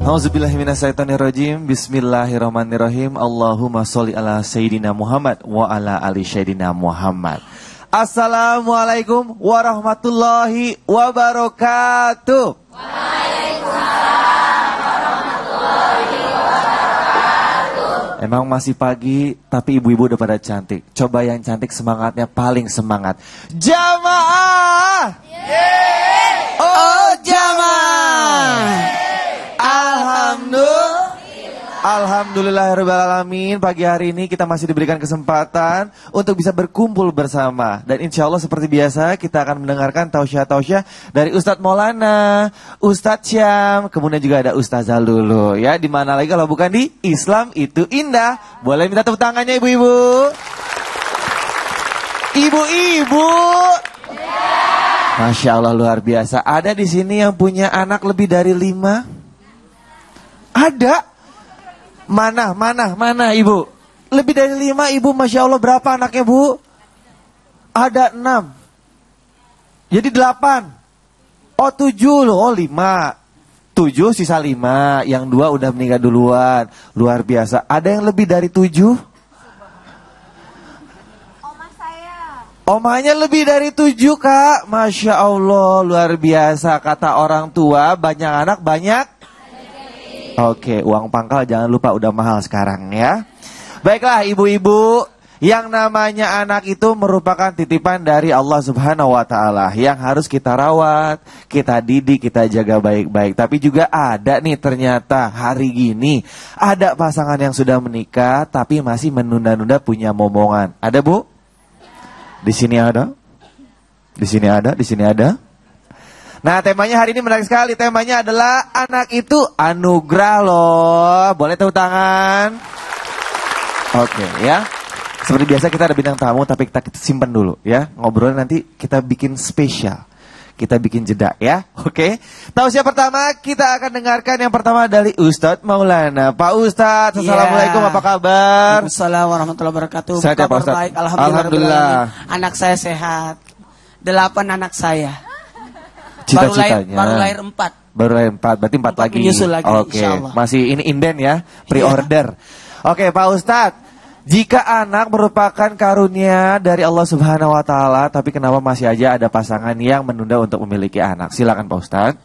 Auzubillahiminasyaitonirrajim. Bismillahirrahmanirrahim. Allahumma sholli ala Sayyidina Muhammad wa ala ali Sayyidina Muhammad. Assalamualaikum warahmatullahi wabarakatuh. Waalaikumsalam warahmatullahi wabarakatuh. Emang masih pagi, tapi ibu-ibu udah pada cantik. Coba yang cantik semangatnya paling semangat. Jamaah! Yeay! Oh jamaah! Alhamdulillahirrahmanirrahim. Pagi hari ini kita masih diberikan kesempatan untuk bisa berkumpul bersama. Dan insya Allah seperti biasa kita akan mendengarkan tausiah-tausiah dari Ustadz Maulana, Ustadz Syam, kemudian juga ada Ustazah Lulu. Ya, di mana lagi kalau bukan di Islam itu Indah. Boleh minta tepuk tangannya ibu-ibu? Ibu-ibu. Masya Allah luar biasa. Ada di sini yang punya anak lebih dari 5? Ada? Mana ibu? Lebih dari 5 ibu, Masya Allah. Berapa anaknya bu? Ada 6. Jadi 8. Oh 7 loh, oh 5. 7 sisa 5. Yang 2 udah meninggal duluan. Luar biasa. Ada yang lebih dari 7? Oma saya. Omanya lebih dari 7 kak. Masya Allah luar biasa. Kata orang tua banyak anak banyak. Oke, uang pangkal jangan lupa udah mahal sekarang ya. Baiklah ibu-ibu, yang namanya anak itu merupakan titipan dari Allah Subhanahu wa taala yang harus kita rawat, kita didik, kita jaga baik-baik. Tapi juga ada nih ternyata hari gini ada pasangan yang sudah menikah tapi masih menunda-nunda punya momongan. Ada, Bu? Di sini ada? Di sini ada? Di sini ada? Nah temanya hari ini menarik sekali. Temanya adalah anak itu anugerah loh. Boleh tepuk tangan? Oke ya. Seperti biasa kita ada bintang tamu, tapi kita simpan dulu ya. Ngobrolnya nanti kita bikin spesial. Kita bikin jeda ya. Oke. Tausiah pertama kita akan dengarkan yang pertama dari Ustadz Maulana. Pak Ustadz, assalamualaikum, apa kabar? Waalaikumsalam warahmatullahi wabarakatuh. Sehat ya Pak Ustadz? Baik, alhamdulillah. Anak saya sehat. 8 anak saya. Cita-citanya baru lahir 4. Baru lahir 4, berarti 4 lagi. Menyusul lagi, Oke, masih ini inden ya, pre-order. Oke, Pak Ustadz, jika anak merupakan karunia dari Allah Subhanahu wa taala, tapi kenapa masih aja ada pasangan yang menunda untuk memiliki anak? Silakan Pak Ustadz.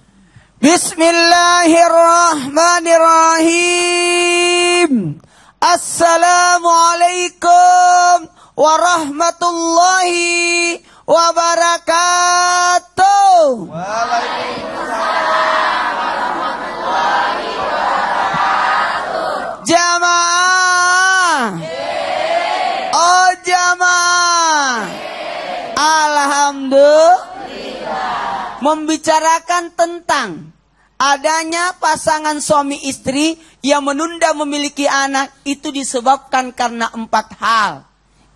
Bismillahirrahmanirrahim. Assalamualaikum warahmatullahi wabarakatuh. Waalaikumsalam warahmatullahi wabarakatuh. Jamaah. Oh jamaah. Alhamdulillah. Membicarakan tentang adanya pasangan suami istri yang menunda memiliki anak itu disebabkan karena 4 hal.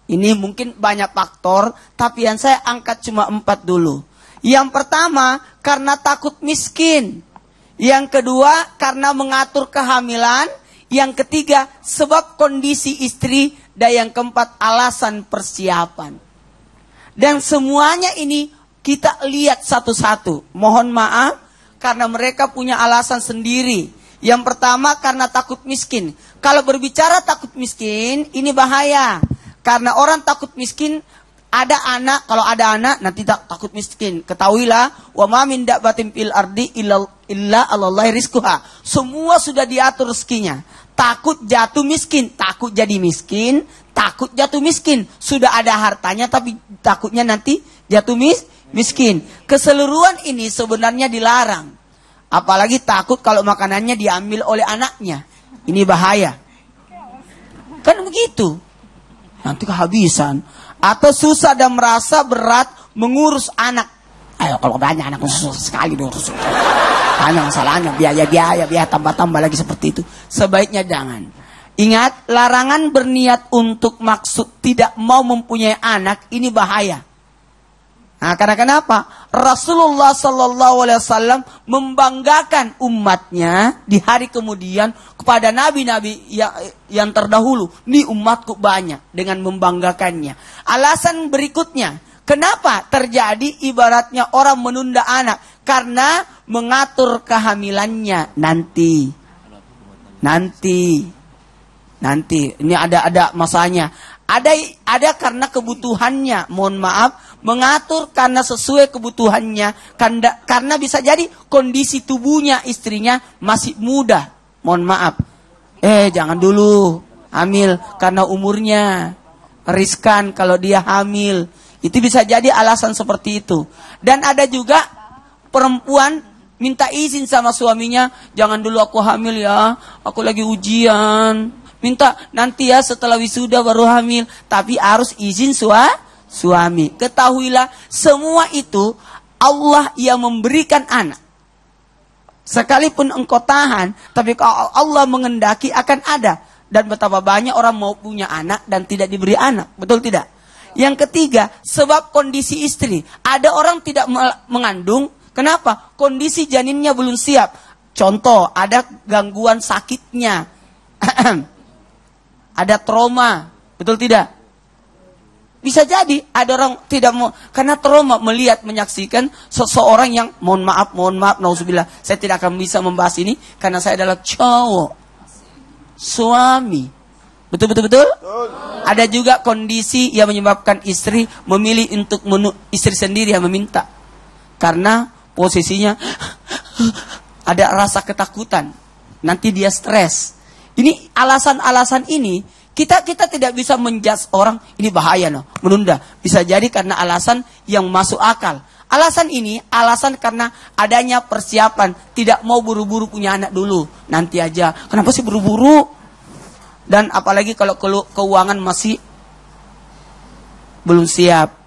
Ini mungkin banyak faktor, tapi yang saya angkat cuma 4 dulu. Yang pertama, karena takut miskin. Yang kedua, karena mengatur kehamilan. Yang ketiga, sebab kondisi istri. Dan yang keempat, alasan persiapan. Dan semuanya ini kita lihat satu-satu. Mohon maaf, karena mereka punya alasan sendiri. Yang pertama, karena takut miskin. Kalau berbicara takut miskin, ini bahaya. Karena orang takut miskin, ada anak, kalau ada anak nanti takut miskin. Ketahuilah, wa ma min dabbatin fil ardi illa 'alallahi rizquha. Semua sudah diatur rezekinya. Takut jatuh miskin, takut jadi miskin, takut jatuh miskin. Sudah ada hartanya tapi takutnya nanti jatuh miskin. Keseluruhan ini sebenarnya dilarang. Apalagi takut kalau makanannya diambil oleh anaknya. Ini bahaya. Kan begitu. Nanti kehabisan. Atau susah dan merasa berat mengurus anak. Ayo kalau banyak anak susah sekali dong. Hanya masalahnya biaya tambah-tambah lagi seperti itu. Sebaiknya jangan. Ingat, larangan berniat untuk maksud tidak mau mempunyai anak ini bahaya. Nah, karena kenapa? Rasulullah SAW membanggakan umatnya di hari kemudian kepada nabi-nabi yang terdahulu. Ini umatku banyak dengan membanggakannya. Alasan berikutnya, kenapa terjadi ibaratnya orang menunda anak? Karena mengatur kehamilannya nanti. Nanti ini ada masanya. Ada karena kebutuhannya, mohon maaf, mengatur karena sesuai kebutuhannya, karena bisa jadi kondisi tubuhnya istrinya masih muda, mohon maaf. Jangan dulu hamil karena umurnya riskan kalau dia hamil. Itu bisa jadi alasan seperti itu. Dan ada juga perempuan minta izin sama suaminya, jangan dulu aku hamil ya, aku lagi ujian. Minta nanti ya setelah wisuda baru hamil. Tapi harus izin suami. Ketahuilah semua itu Allah yang memberikan anak. Sekalipun engkau tahan, tapi kalau Allah mengendaki akan ada. Dan betapa banyak orang mau punya anak dan tidak diberi anak. Betul tidak? Yang ketiga, sebab kondisi istri. Ada orang tidak mengandung. Kenapa? Kondisi janinnya belum siap. Contoh, ada gangguan sakitnya. Ada trauma, betul tidak? Bisa jadi ada orang tidak mau karena trauma melihat menyaksikan seseorang yang mohon maaf, nauzubillah. Saya tidak akan bisa membahas ini karena saya adalah cowok. Suami. Betul. Ada juga kondisi yang menyebabkan istri memilih untuk istri sendiri yang meminta. Karena posisinya ada rasa ketakutan. Nanti dia stres. Ini alasan-alasan ini kita tidak bisa menjudge orang ini bahaya menunda. Bisa jadi karena alasan yang masuk akal. Alasan ini alasan karena adanya persiapan, tidak mau buru-buru punya anak dulu. Nanti aja. Kenapa sih buru-buru? Dan apalagi kalau keuangan masih belum siap.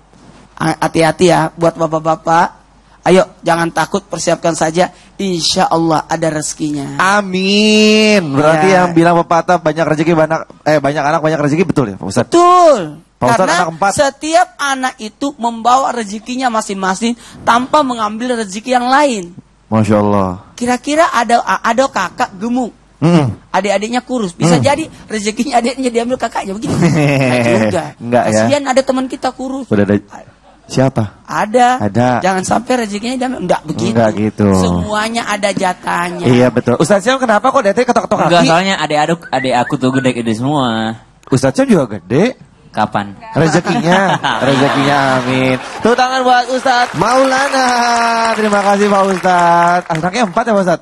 Hati-hati ya buat bapak-bapak. Ayo, jangan takut, persiapkan saja. Insya Allah ada rezekinya. Amin. Berarti yang bilang pepatah banyak rezeki banyak anak banyak rezeki, betul ya Pak Ustadz? Betul. Pak Ustadz, karena anak 4. Setiap anak itu membawa rezekinya masing-masing tanpa mengambil rezeki yang lain. Masya Allah. Kira-kira ada kakak gemuk. Adik-adiknya kurus. Bisa jadi rezekinya adiknya diambil kakaknya begitu. Juga. Enggak ya. Kasihan ada teman kita kurus. Sudah ada. Siapa? Ada. Jangan sampai rezekinya diambil. Enggak begitu. Enggak gitu. Semuanya ada jatahnya. Iya betul. Ustaz Syam kenapa kok Dete ketok-ketok kaki? Enggak, soalnya adik aku tuh gede-gede semua. Ustaz Syam juga gede. Kapan? Rezekinya amin. Tepuk tangan buat Ustaz Maulana. Terima kasih Pak Ustaz. Anaknya 4 ya Pak Ustaz?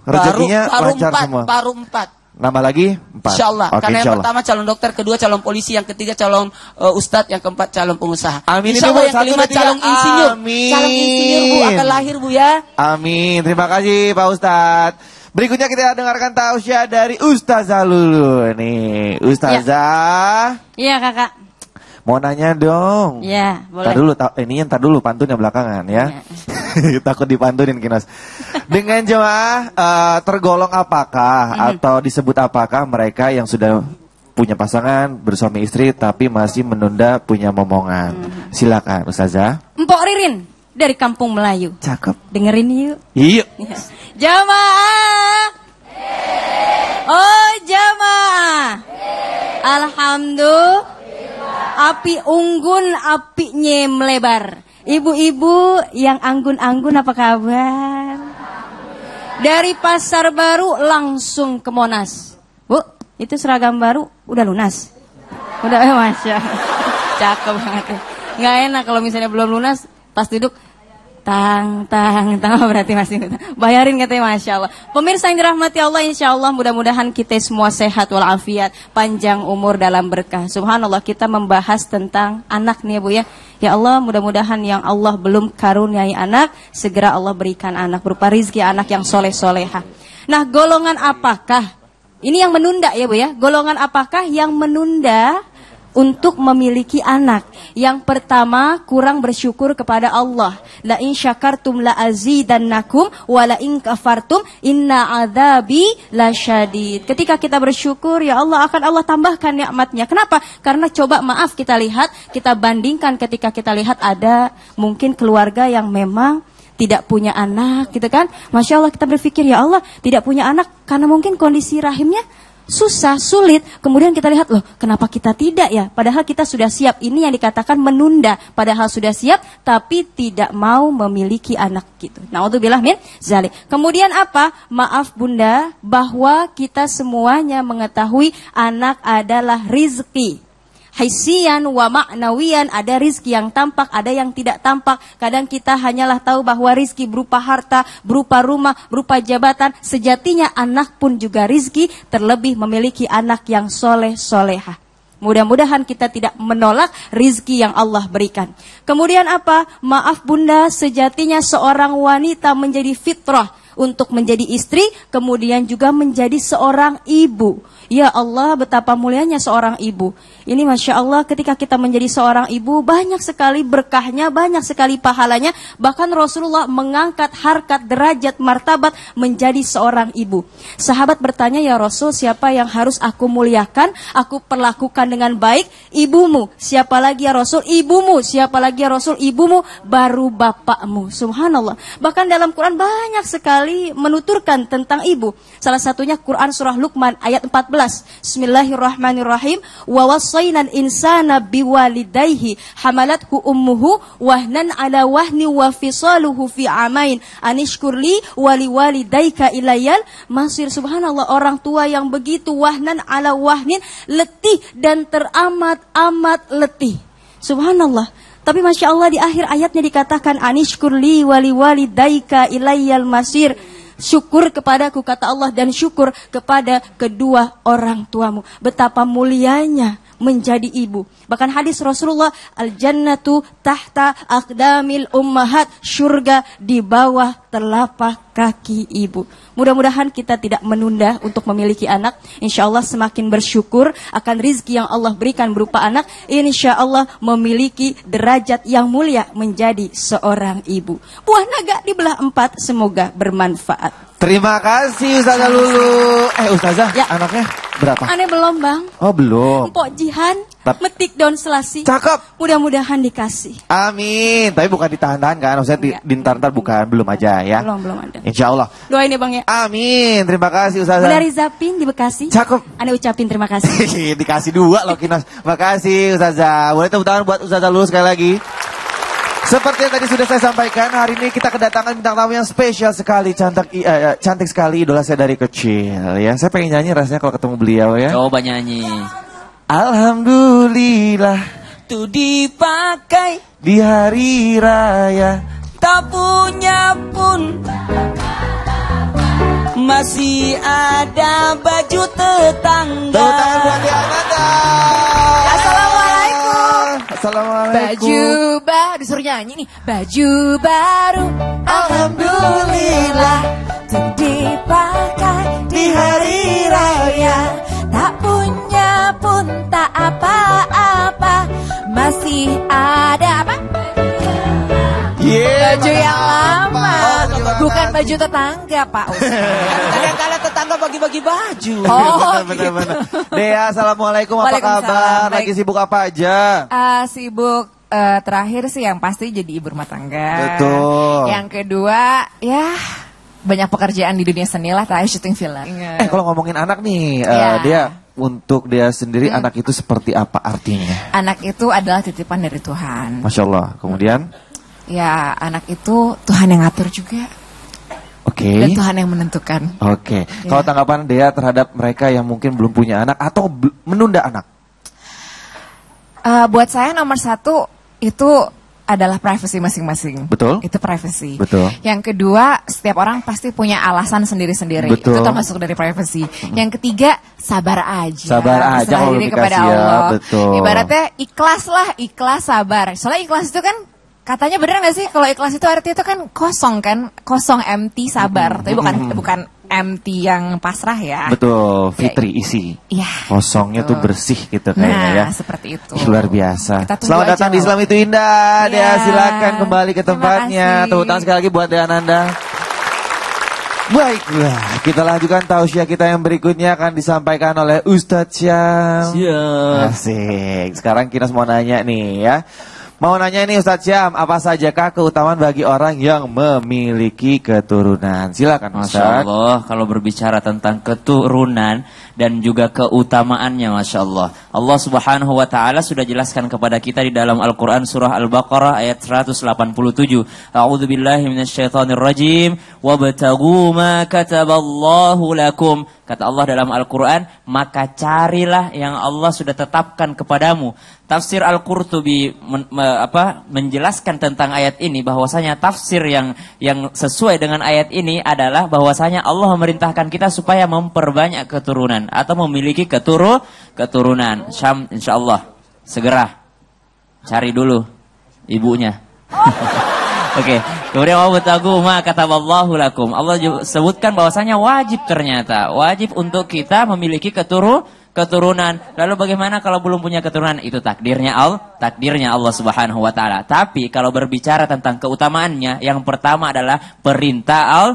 Rezekinya lancar semua. Baru 4. Nambah lagi 4. Insyaallah. Oke, Karena yang insyaallah. pertama calon dokter, kedua calon polisi, yang ketiga calon ustadz, yang keempat calon pengusaha. Amin. Insyaallah yang kelima calon insinyur. Amin. Calon insinyur Bu akan lahir Bu ya. Amin. Terima kasih Pak Ustadz. Berikutnya kita dengarkan tausiah dari Ustazah Lulu nih. Ustazah. Iya kakak. Mau nanya dong. Iya boleh. Ntar dulu pantunnya belakangan ya. Takut dipantunin Kinos. Dengan jemaah tergolong apakah atau disebut apakah mereka yang sudah punya pasangan bersuami istri tapi masih menunda punya momongan? Silakan Ustazah. Mpok Ririn dari Kampung Melayu. Cakep. Dengerin yuk. Iya. Jamaah. Oh jamaah. Alhamdulillah. Api unggun, apinya melebar. Ibu-ibu yang anggun-anggun apa kabar? Dari Pasar Baru langsung ke Monas. Bu, itu seragam baru udah lunas? Udah, Masya Allah. Cakep banget. Nggak enak kalau misalnya belum lunas, pas duduk tang berarti masih bayarin katanya. Masya Allah. Pemirsa yang dirahmati Allah, insya Allah mudah-mudahan kita semua sehat walafiat, panjang umur dalam berkah. Subhanallah, kita membahas tentang anak nih ya Bu ya. Ya Allah, mudah-mudahan yang Allah belum karuniai anak, segera Allah berikan anak berupa rizki anak yang soleh-soleha. Nah, golongan apakah ini yang menunda ya Bu ya? Golongan apakah yang menunda untuk memiliki anak? Yang pertama, kurang bersyukur kepada Allah. La in syakartum la azidannakum wa la in kafartum inna adzabi lasyadid. Ketika kita bersyukur, ya Allah akan Allah tambahkan nikmatnya. Kenapa? Karena coba maaf kita lihat, kita bandingkan ketika kita lihat ada mungkin keluarga yang memang tidak punya anak gitu kan. Masya Allah kita berpikir ya Allah tidak punya anak karena mungkin kondisi rahimnya susah, sulit. Kemudian kita lihat, loh, kenapa kita tidak ya? Padahal kita sudah siap. Ini yang dikatakan menunda. Padahal sudah siap, tapi tidak mau memiliki anak gitu. Na'udzubillah min zalik. Kemudian apa? Maaf Bunda, bahwa kita semuanya mengetahui anak adalah rizki. Haisian wa ma'nawiyan, ada rizki yang tampak, ada yang tidak tampak. Kadang kita hanyalah tahu bahwa rizki berupa harta, berupa rumah, berupa jabatan. Sejatinya anak pun juga rizki, terlebih memiliki anak yang soleh-solehah. Mudah-mudahan kita tidak menolak rizki yang Allah berikan. Kemudian apa? Maaf Bunda, sejatinya seorang wanita menjadi fitrah untuk menjadi istri, kemudian juga menjadi seorang ibu. Ya Allah, betapa mulianya seorang ibu. Ini Masya Allah, ketika kita menjadi seorang ibu, banyak sekali berkahnya, banyak sekali pahalanya. Bahkan Rasulullah mengangkat harkat, derajat, martabat menjadi seorang ibu. Sahabat bertanya, ya Rasul, siapa yang harus aku muliakan, aku perlakukan dengan baik? Ibumu. Siapa lagi ya Rasul? Ibumu. Siapa lagi ya Rasul? Ibumu. Baru bapakmu. Subhanallah. Bahkan dalam Quran banyak sekali menuturkan tentang ibu. Salah satunya Quran surah Luqman ayat 14. Bismillahirrahmanirrahim. Wa wasainal insana biwalidayhi hamalathu ummuhu wahnan ala wahni wa fisaluhu fi amain anishkurli wali walidayka ilayal masir. Subhanallah, orang tua yang begitu wahnan ala wahnin, letih dan teramat-amat letih. Subhanallah. Tapi Masya Allah di akhir ayatnya dikatakan anishkurli wali walidayka ilayal masir. Syukur kepadaku, kata Allah, dan syukur kepada kedua orang tuamu. Betapa mulianya menjadi ibu. Bahkan hadis Rasulullah, al-jannatu tahta aqdamil ummahat, surga di bawah telapak kaki ibu. Mudah-mudahan kita tidak menunda untuk memiliki anak. Insya Allah semakin bersyukur akan rizki yang Allah berikan berupa anak. Insya Allah memiliki derajat yang mulia menjadi seorang ibu. Buah naga dibelah 4, semoga bermanfaat. Terima kasih Ustazah Lulu. Ustazah, ya. Anaknya berapa? Aneh belum Bang. Oh belum. Empok Jihan, metik daun selasi. Cakep. Mudah-mudahan dikasih. Amin. Tapi bukan ditahan-tahan kan? Maksudnya dintar-ntar bukan, belum aja ya. Belum ada. Insya Allah. Doain ya Bang ya. Amin. Terima kasih Ustazah. Bunda Rizapin di Bekasi. Cakep. Aneh ucapin terima kasih. Dikasih 2 loh Kinos. Makasih Ustazah. Boleh tepuk tangan buat Ustazah Lulu sekali lagi. Seperti yang tadi sudah saya sampaikan, hari ini kita kedatangan bintang tamu yang spesial sekali, cantik sekali, idola saya dari kecil ya. Saya pengen nyanyi rasanya kalau ketemu beliau ya. Coba nyanyi. Alhamdulillah Tuh dipakai di hari raya, tak punya pun masih ada baju tetangga. tepuk tangan buat Diananda. Assalamualaikum. Assalamualaikum. Baju baru, disuruh nyanyi nih. Baju baru, alhamdulillah, tuh dipakai di hari raya. Tak punya pun tak apa-apa, masih ada apa? Yeah, Baju yang lama, terima bukan kasih. baju tetangga Pak Ustaz. Kadang-kadang tetangga bagi-bagi baju. Oh, benar-benar. Dea, assalamualaikum, apa Waalaikumsalam, kabar? baik. Lagi sibuk apa aja? Sibuk terakhir sih yang pasti jadi ibu rumah tangga. Betul. Yang kedua ya banyak pekerjaan di dunia seni lah, terakhir syuting film. Kalau ngomongin anak nih, Iya. dia untuk dia sendiri anak itu seperti apa artinya? Anak itu adalah titipan dari Tuhan. Masya Allah. Kemudian, Ya anak itu Tuhan yang ngatur juga oke. dan Tuhan yang menentukan. Oke. Kalau tanggapan Dea terhadap mereka yang mungkin belum punya anak atau menunda anak? Buat saya nomor 1 itu adalah privasi masing-masing. Betul. Itu privasi. Betul. Yang kedua, setiap orang pasti punya alasan sendiri-sendiri. Betul. Itu termasuk dari privasi. Yang ketiga, sabar aja. Sabar aja Berserah kalau diri dikasih kepada ya, Allah. betul. Ibaratnya ikhlas lah, ikhlas sabar. Soalnya ikhlas itu kan katanya bener gak sih? Kalau ikhlas itu artinya itu kan kosong kan? Kosong, empty, sabar. Tapi bukan empty yang pasrah ya. Betul, Fitri isi. Iya. Kosongnya tuh bersih gitu kayaknya ya. Seperti itu. Luar biasa. Kita tunggu Selamat aja datang di loh. Islam itu indah. Iya. Dea, silakan kembali ke Terima tempatnya. kasih. Tepuk tangan sekali lagi buat Dea Nanda. Baiklah, kita lanjutkan tausiah kita yang berikutnya akan disampaikan oleh Ustadz Syam. Siap. Asik. Sekarang kita mau nanya nih ya. Mau nanya nih Ustadz Syam, apa sajakah keutamaan bagi orang yang memiliki keturunan? Silakan Masya Ustadz. Allah, kalau berbicara tentang keturunan, dan juga keutamaannya, Masya Allah. Allah Subhanahu wa Ta'ala sudah jelaskan kepada kita di dalam Al-Quran surah Al-Baqarah ayat 187. A'udzu billahi minasyaitonir rajim. Wabtaghu ma kataballahu lakum. Kata Allah dalam Al-Quran, maka carilah yang Allah sudah tetapkan kepadamu. Tafsir Al-Qurtubi menjelaskan tentang ayat ini bahwasanya tafsir yang sesuai dengan ayat ini adalah bahwasanya Allah memerintahkan kita supaya memperbanyak keturunan atau memiliki keturunan. Syam, insyaallah segera cari dulu ibunya. Oke. Kemudian wabtagu ma kataballahu lakum. Allah sebutkan bahwasanya wajib, ternyata wajib untuk kita memiliki keturunan. Lalu bagaimana kalau belum punya keturunan? Itu takdirnya Allah Subhanahu wa Ta'ala. Tapi kalau berbicara tentang keutamaannya, yang pertama adalah perintah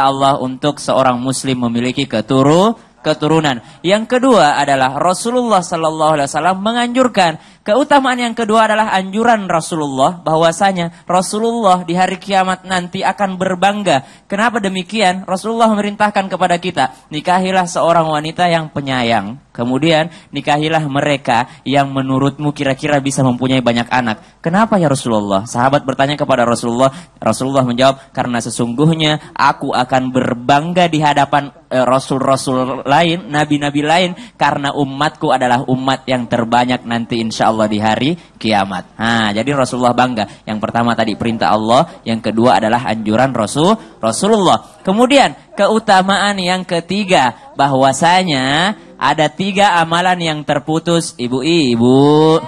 Allah untuk seorang muslim memiliki keturunan. Yang kedua adalah Rasulullah sallallahu alaihi wasallam menganjurkan. Keutamaan yang kedua adalah anjuran Rasulullah bahwasanya Rasulullah di hari kiamat nanti akan berbangga. Kenapa demikian? Rasulullah memerintahkan kepada kita, nikahilah seorang wanita yang penyayang. Kemudian nikahilah mereka yang menurutmu kira-kira bisa mempunyai banyak anak. Kenapa ya Rasulullah? Sahabat bertanya kepada Rasulullah. Rasulullah menjawab, karena sesungguhnya aku akan berbangga di hadapan rasul-rasul lain, nabi-nabi lain, karena umatku adalah umat yang terbanyak nanti insya Allah di hari kiamat. Nah, jadi Rasulullah bangga. Yang pertama tadi perintah Allah, yang kedua adalah anjuran Rasulullah. Kemudian keutamaan yang ketiga, bahwasanya ada 3 amalan yang terputus, ibu-ibu.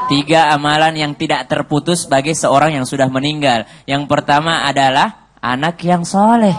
3 amalan yang tidak terputus bagi seorang yang sudah meninggal. Yang pertama adalah anak yang soleh.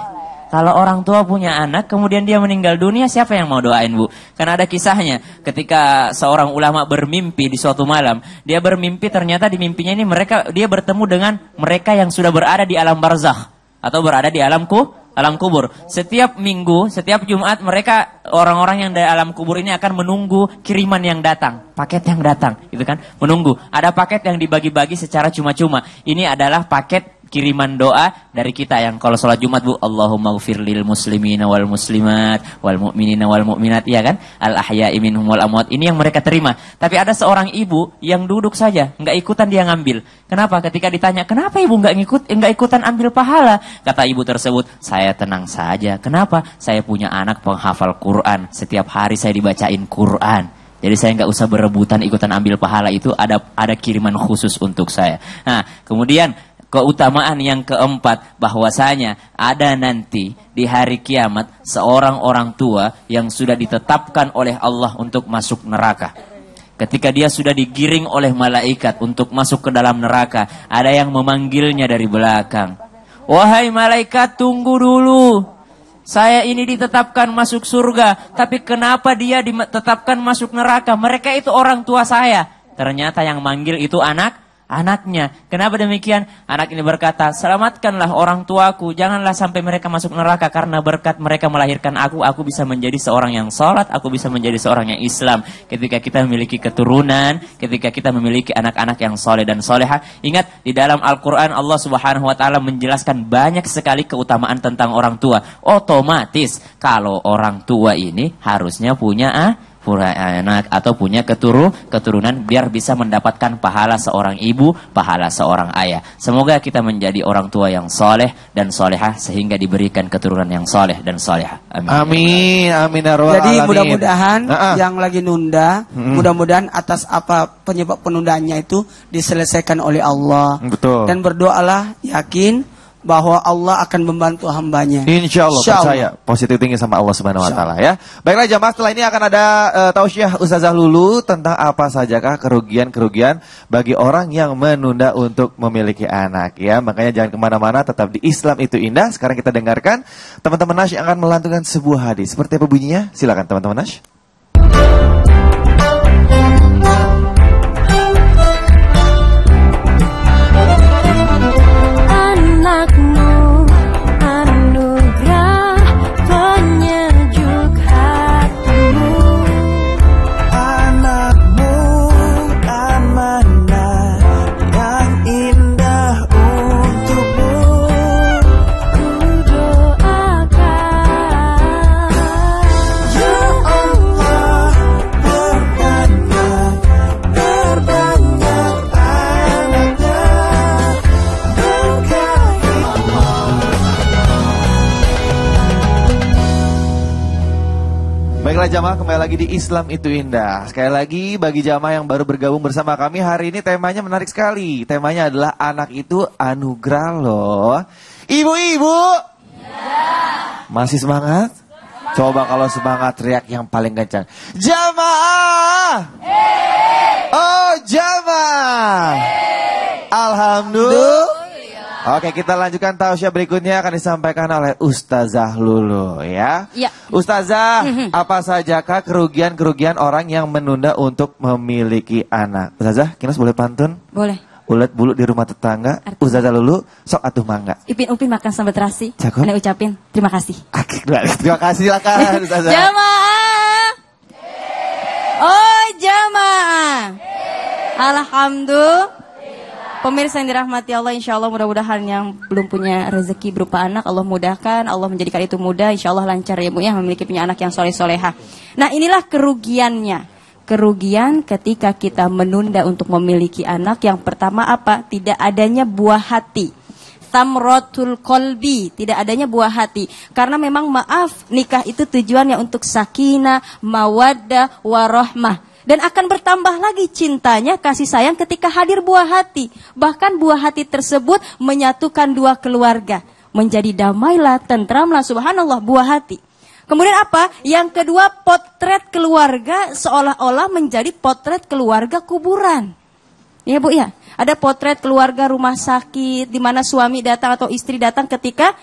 Kalau orang tua punya anak, kemudian dia meninggal dunia, siapa yang mau doain, Bu? Karena ada kisahnya, ketika seorang ulama bermimpi di suatu malam, dia bermimpi ternyata di mimpinya ini dia bertemu dengan mereka yang sudah berada di alam barzakh atau berada di alam kubur. Setiap minggu, setiap Jumat, mereka orang-orang yang dari alam kubur ini akan menunggu kiriman yang datang, paket yang datang, gitu kan? Menunggu. Ada paket yang dibagi-bagi secara cuma-cuma. Ini adalah paket kiriman doa dari kita yang kalau sholat Jumat, Bu, Allahumma ghfir lil muslimina wal muslimat wal mu'minina wal mu'minat, iya kan? Al ahya'i minhum wal amwat. Ini yang mereka terima. Tapi ada seorang ibu yang duduk saja, enggak ikutan dia ngambil. Kenapa? Ketika ditanya, "Kenapa ibu enggak ikutan ambil pahala?" Kata ibu tersebut, "Saya tenang saja. Kenapa? Saya punya anak penghafal Quran. Setiap hari saya dibacain Quran. Jadi saya nggak usah berebutan ikutan ambil pahala itu, ada kiriman khusus untuk saya." Nah, kemudian keutamaan yang keempat, bahwasanya ada nanti di hari kiamat seorang orang tua yang sudah ditetapkan oleh Allah untuk masuk neraka. Ketika dia sudah digiring oleh malaikat untuk masuk ke dalam neraka, ada yang memanggilnya dari belakang. "Wahai malaikat, tunggu dulu. Saya ini ditetapkan masuk surga, tapi kenapa dia ditetapkan masuk neraka? Mereka itu orang tua saya." Ternyata yang manggil itu anaknya. Kenapa demikian? Anak ini berkata, "Selamatkanlah orang tuaku, janganlah sampai mereka masuk neraka, karena berkat mereka melahirkan aku bisa menjadi seorang yang salat, aku bisa menjadi seorang yang Islam." Ketika kita memiliki keturunan, ketika kita memiliki anak-anak yang soleh dan soleha, ingat di dalam Al-Quran Allah Subhanahu wa Ta'ala menjelaskan banyak sekali keutamaan tentang orang tua. Otomatis kalau orang tua ini harusnya punya anak atau punya keturunan biar bisa mendapatkan pahala seorang ibu, pahala seorang ayah. Semoga kita menjadi orang tua yang soleh dan solehah sehingga diberikan keturunan yang soleh dan solehah. Amin. Amin. Jadi mudah-mudahan yang lagi nunda, mudah-mudahan atas apa penyebab penundaannya itu diselesaikan oleh Allah. Betul. Dan berdoalah yakin bahwa Allah akan membantu hambanya. Insya Allah, percaya positif tinggi sama Allah Subhanahu Wa Taala ya. Baiklah jamaah, setelah ini akan ada tausiah Ustazah Lulu tentang apa sajakah kerugian bagi orang yang menunda untuk memiliki anak ya. Makanya jangan kemana-mana, tetap di Islam itu indah. Sekarang kita dengarkan teman-teman Nash yang akan melantunkan sebuah hadis. Seperti apa bunyinya? Silakan teman-teman Nash. jamaah, kembali lagi di Islam Itu Indah. Sekali lagi bagi jamaah yang baru bergabung bersama kami, hari ini temanya menarik sekali. Temanya adalah anak itu anugerah loh. Ibu-ibu masih semangat? Coba kalau semangat teriak yang paling kencang. Jamaah. Oh jamaah. Alhamdulillah. Oke, kita lanjutkan tausiah berikutnya akan disampaikan oleh Ustazah Lulu ya. Ya. Ustazah, apa sajakah kerugian-kerugian orang yang menunda untuk memiliki anak? Ustazah, Kinas boleh pantun? Boleh. Ulet bulu di rumah tetangga. Ustazah Lulu, sok atuh mangga. Ipin Upin makan sambal terasi. Cakep. Ane ucapin terima kasih. Terima kasih silakan Ustazah. Jamaah. Oh jamaah. Alhamdulillah. Pemirsa yang dirahmati Allah, insya Allah mudah-mudahan yang belum punya rezeki berupa anak, Allah mudahkan, Allah menjadikan itu mudah, insya Allah lancar ya Bu ya, memiliki punya anak yang soleh-soleha. Nah inilah kerugiannya. Kerugian ketika kita menunda untuk memiliki anak, yang pertama apa? Tidak adanya buah hati. Tamrotul kolbi, tidak adanya buah hati. Karena memang maaf, nikah itu tujuannya untuk sakinah, mawaddah, warahmah. Dan akan bertambah lagi cintanya, kasih sayang ketika hadir buah hati. Bahkan buah hati tersebut menyatukan dua keluarga. Menjadi damailah, tentramlah, subhanallah, buah hati. Kemudian apa? Yang kedua, potret keluarga seolah-olah menjadi potret keluarga kuburan. Ya Bu ya, ada potret keluarga rumah sakit, di mana suami datang atau istri datang ketika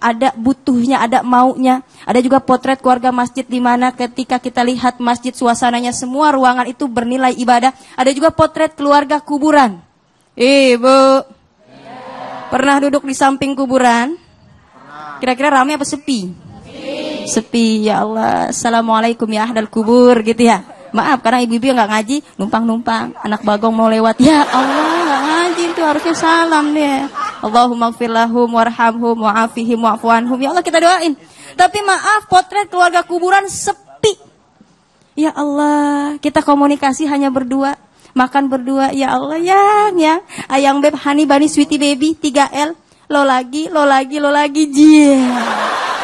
ada butuhnya, ada maunya. Ada juga potret keluarga masjid di mana ketika kita lihat masjid suasananya semua ruangan itu bernilai ibadah. Ada juga potret keluarga kuburan. Ibu, pernah duduk di samping kuburan? Kira-kira ramai apa sepi? Sepi, ya Allah. Assalamualaikum ya ahlal kubur gitu ya. Maaf karena ibu-ibu yang gak ngaji, numpang-numpang. Anak bagong mau lewat, ya Allah gak ngaji itu harusnya salam deh. Allahumma gfir lahum warhamhum wa'afihim wa'fu anhum. Ya Allah kita doain. Tapi maaf, potret keluarga kuburan sepi. Ya Allah, kita komunikasi hanya berdua, makan berdua. Ya Allah, yang ayang beb, honey bunny, sweetie baby, 3L. Lo lagi,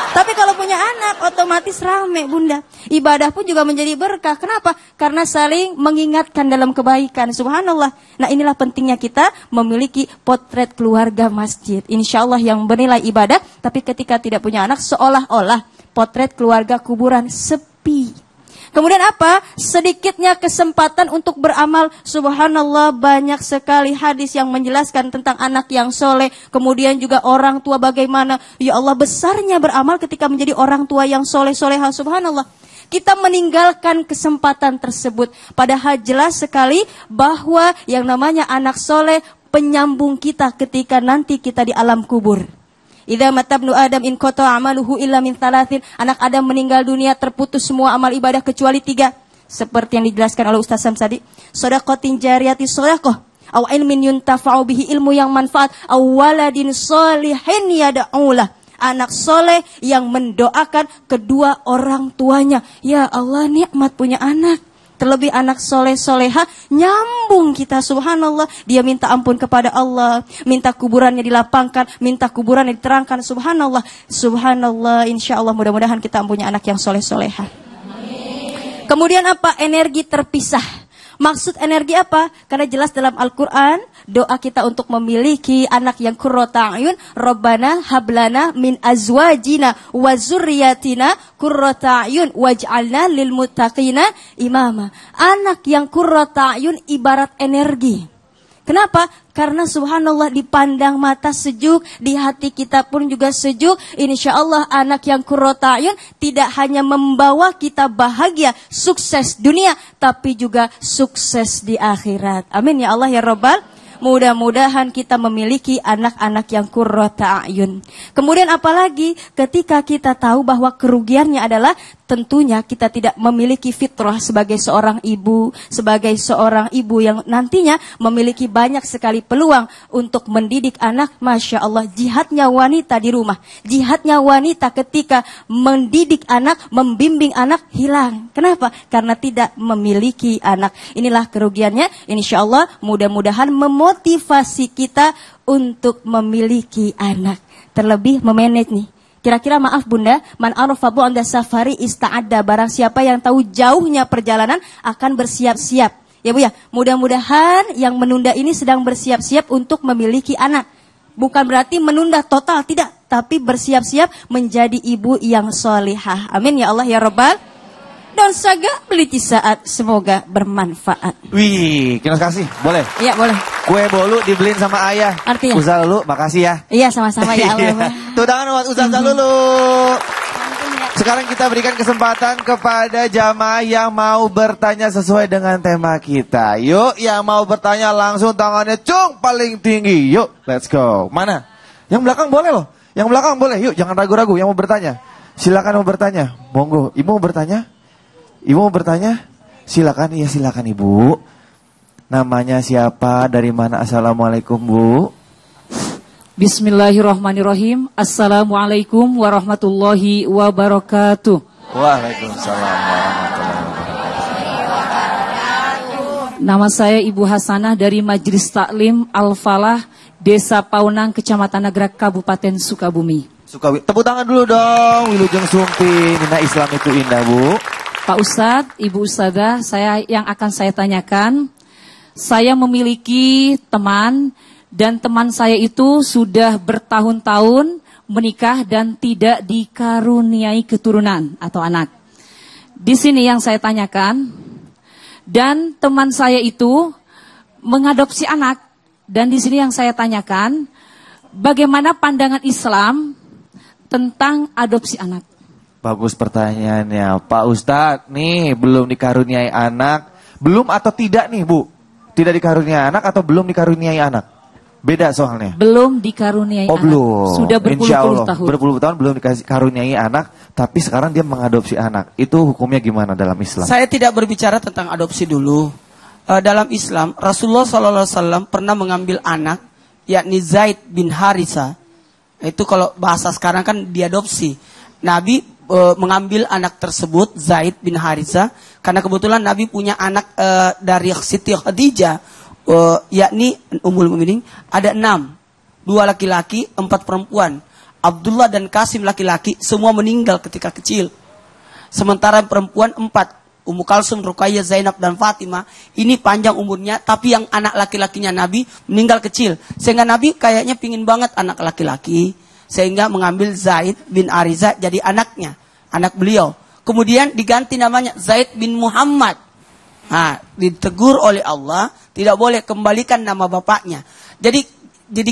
Tapi kalau punya anak otomatis rame Bunda. Ibadah pun juga menjadi berkah. Kenapa? Karena saling mengingatkan dalam kebaikan. Subhanallah. Nah inilah pentingnya kita memiliki potret keluarga masjid. Insya Allah yang bernilai ibadah. Tapi ketika tidak punya anak seolah-olah potret keluarga kuburan sepi. Kemudian apa? Sedikitnya kesempatan untuk beramal. Subhanallah, banyak sekali hadis yang menjelaskan tentang anak yang soleh. Kemudian juga orang tua bagaimana. Ya Allah, besarnya beramal ketika menjadi orang tua yang soleh-soleha. Subhanallah. Kita meninggalkan kesempatan tersebut. Padahal jelas sekali bahwa yang namanya anak soleh penyambung kita ketika nanti kita di alam kubur. Idza matabnu Adam in qata amaluhu illa min thalathin. Anak Adam meninggal dunia terputus semua amal ibadah kecuali 3. Seperti yang dijelaskan oleh Ustaz Sam tadi. Shadaqatin jariyati shadaqah, aw ilmin yuntafa'u bihi, ilmu yang manfaat, aw waladin sholihin yad'ulah. Anak soleh yang mendoakan kedua orang tuanya. Ya Allah, nikmat punya anak. Terlebih anak soleh-soleha, nyambung kita, subhanallah. Dia minta ampun kepada Allah, minta kuburannya dilapangkan, minta kuburannya diterangkan, subhanallah. Subhanallah, insya Allah mudah-mudahan kita punya anak yang soleh-soleha. Kemudian apa? Energi terpisah. Maksud energi apa? Karena jelas dalam Al-Quran, doa kita untuk memiliki anak yang qurrata a'yun, Rabbana hablana min azwajina wa zurriyatina qurrata a'yun waj'alna lil muttaqina imama. Anak yang qurrata a'yun ibarat energi. Kenapa? Karena subhanallah dipandang mata sejuk, di hati kita pun juga sejuk. Insya Allah anak yang qurrata a'yun tidak hanya membawa kita bahagia, sukses dunia, tapi juga sukses di akhirat. Amin ya Allah ya Rabbal. Mudah-mudahan kita memiliki anak-anak yang qurrata a'yun. Kemudian apalagi ketika kita tahu bahwa kerugiannya adalah tentunya kita tidak memiliki fitrah sebagai seorang ibu yang nantinya memiliki banyak sekali peluang untuk mendidik anak. Masya Allah, jihadnya wanita di rumah, jihadnya wanita ketika mendidik anak, membimbing anak hilang. Kenapa? Karena tidak memiliki anak. Inilah kerugiannya. Insya Allah mudah-mudahan memotivasi kita untuk memiliki anak. Terlebih memanage nih. Kira-kira maaf Bunda, man arafa bu'da safari ista'adda, barang siapa yang tahu jauhnya perjalanan akan bersiap-siap. Ya Bu ya, mudah-mudahan yang menunda ini sedang bersiap-siap untuk memiliki anak. Bukan berarti menunda total, tidak, tapi bersiap-siap menjadi ibu yang solihah. Amin ya Allah ya Rabbal. Dan saga beli saat, semoga bermanfaat. Wih, terima kasih. Boleh? Iya boleh. Kue bolu dibeliin sama ayah. Artinya? Ustaz Lulu, makasih ya. Iya sama-sama ya Allah. Tuh tangan buat Ustaz Lulu. Sekarang kita berikan kesempatan kepada jamaah yang mau bertanya sesuai dengan tema kita. Yuk, yang mau bertanya langsung tangannya cung paling tinggi. Yuk, let's go. Mana? Yang belakang boleh loh. Yang belakang boleh. Yuk, jangan ragu-ragu yang mau bertanya. Silakan mau bertanya. Monggo. Ibu mau bertanya? Ibu mau bertanya? Silakan. Iya, silakan Ibu. Namanya siapa? Dari mana? Assalamualaikum Bu. Bismillahirrahmanirrahim. Assalamualaikum warahmatullahi wabarakatuh. Waalaikumsalam warahmatullahi wabarakatuh. Nama saya Ibu Hasanah dari Majelis Taklim Al-Falah, Desa Paunang, Kecamatan Nagrag, Kabupaten Sukabumi. Tepuk tangan dulu dong. Wilujeng Sumpi. Nina Islam itu indah Bu. Pak Ustadz, Ibu Ustadzah, yang akan saya tanyakan, saya memiliki teman, dan teman saya itu sudah bertahun-tahun menikah dan tidak dikaruniai keturunan atau anak. Di sini yang saya tanyakan, dan teman saya itu mengadopsi anak, dan di sini yang saya tanyakan, bagaimana pandangan Islam tentang adopsi anak? Bagus pertanyaannya. Pak Ustadz, nih belum dikaruniai anak. Belum atau tidak nih Bu? Tidak dikaruniai anak atau belum dikaruniai anak? Beda soalnya. Belum dikaruniai anak. Belum. Sudah berpuluh-puluh tahun. Berpuluh tahun belum dikaruniai anak, tapi sekarang dia mengadopsi anak. Itu hukumnya gimana dalam Islam? Saya tidak berbicara tentang adopsi dulu. Dalam Islam, Rasulullah SAW pernah mengambil anak, yakni Zaid bin Harisa. Itu kalau bahasa sekarang kan diadopsi. Nabi mengambil anak tersebut, Zaid bin Harisa, karena kebetulan Nabi punya anak dari Siti Khadijah, yakni Ummul Mukminin, ada 6. 2 laki-laki, 4 perempuan. Abdullah dan Qasim laki-laki, semua meninggal ketika kecil. Sementara perempuan 4. Ummu Kalsum, Ruqayyah, Zainab, dan Fatimah. Ini panjang umurnya, tapi yang anak laki-lakinya Nabi meninggal kecil. Sehingga Nabi kayaknya pingin banget anak laki-laki. Sehingga mengambil Zaid bin Ariza jadi anaknya, anak beliau. Kemudian diganti namanya Zaid bin Muhammad. Nah, ditegur oleh Allah, tidak boleh kembalikan nama bapaknya. Jadi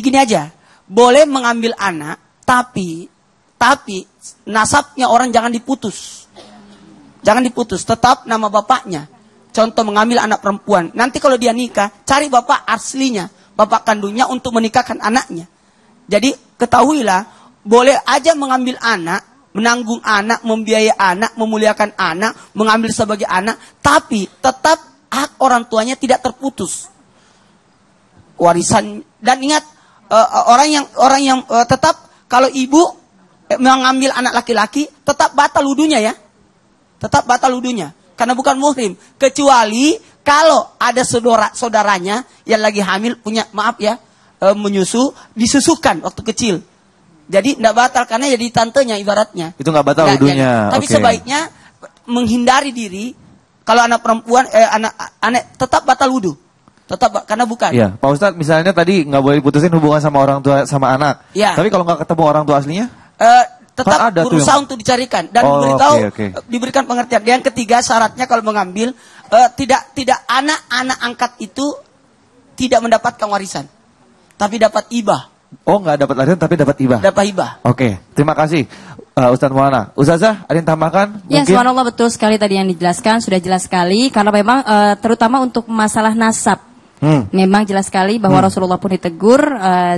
gini aja, boleh mengambil anak, tapi nasabnya orang jangan diputus. Jangan diputus, tetap nama bapaknya. Contoh mengambil anak perempuan, nanti kalau dia nikah, cari bapak aslinya, bapak kandungnya untuk menikahkan anaknya. Jadi ketahuilah, boleh aja mengambil anak, menanggung anak, membiayai anak, memuliakan anak, mengambil sebagai anak, tapi tetap hak orang tuanya tidak terputus. Warisan, dan ingat orang yang tetap kalau ibu mengambil anak laki-laki tetap batal wudunya ya. Tetap batal wudunya karena bukan muhrim, kecuali kalau ada saudaranya yang lagi hamil punya menyusu, disusukan waktu kecil. Jadi tidak batal karena jadi tantenya ibaratnya. Itu nggak batal wudunya. Tapi sebaiknya menghindari diri. Kalau anak perempuan, anak tetap batal wudu. Tetap karena bukan. Iya, Pak Ustadz misalnya tadi nggak boleh putusin hubungan sama orang tua sama anak. Ya. Tapi kalau nggak ketemu orang tua aslinya? Tetap kan berusaha untuk dicarikan dan diberikan pengertian. Yang ketiga syaratnya kalau mengambil tidak anak angkat itu tidak mendapatkan warisan. Tapi dapat hibah. Oh, nggak dapat warisan tapi dapat hibah. Dapat hibah. Oke, terima kasih Ustadz Maulana. Ustazah, ada yang tambahkan? Ya, subhanallah, betul sekali tadi yang dijelaskan, sudah jelas sekali. Karena memang terutama untuk masalah nasab, memang jelas sekali bahwa Rasulullah pun ditegur,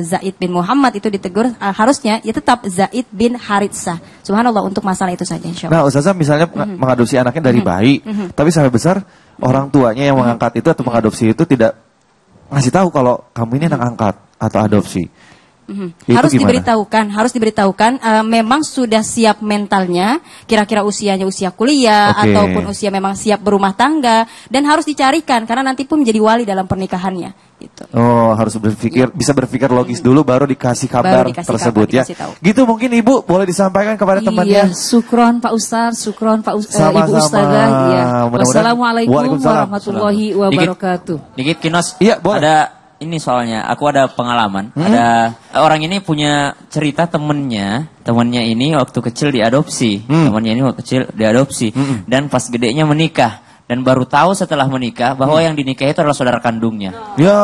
Zaid bin Muhammad itu ditegur, harusnya ya tetap Zaid bin Haritsah. Subhanallah, untuk masalah itu saja insya Allah. Nah, Ustazah misalnya mengadopsi anaknya dari bayi, tapi sampai besar orang tuanya yang mengangkat itu atau mengadopsi itu tidak ngasih tahu kalau kamu ini anak angkat atau adopsi. Itu Harus gimana? diberitahukan. Memang sudah siap mentalnya, kira-kira usianya usia kuliah Oke. ataupun usia memang siap berumah tangga, dan harus dicarikan karena nanti pun menjadi wali dalam pernikahannya. Gitu. Oh, harus bisa berpikir logis dulu baru dikasih kabar Baru dikasih tersebut kabar, ya. dikasih tahu. Gitu mungkin Ibu boleh disampaikan kepada temannya. Iya, syukron Pak Ustaz, syukron Pak Sama-sama. Ibu Ustazah. Iya. Mudah-mudahan- Wassalamualaikum Waalaikumsalam. warahmatullahi wabarakatuh. Dikit Kinos, Iya, boleh. ada ini soalnya, aku ada pengalaman. Ada orang ini punya cerita temennya ini waktu kecil diadopsi. Temennya ini waktu kecil diadopsi. Dan pas gedenya menikah. Dan baru tahu setelah menikah bahwa yang dinikahi itu adalah saudara kandungnya. Ya.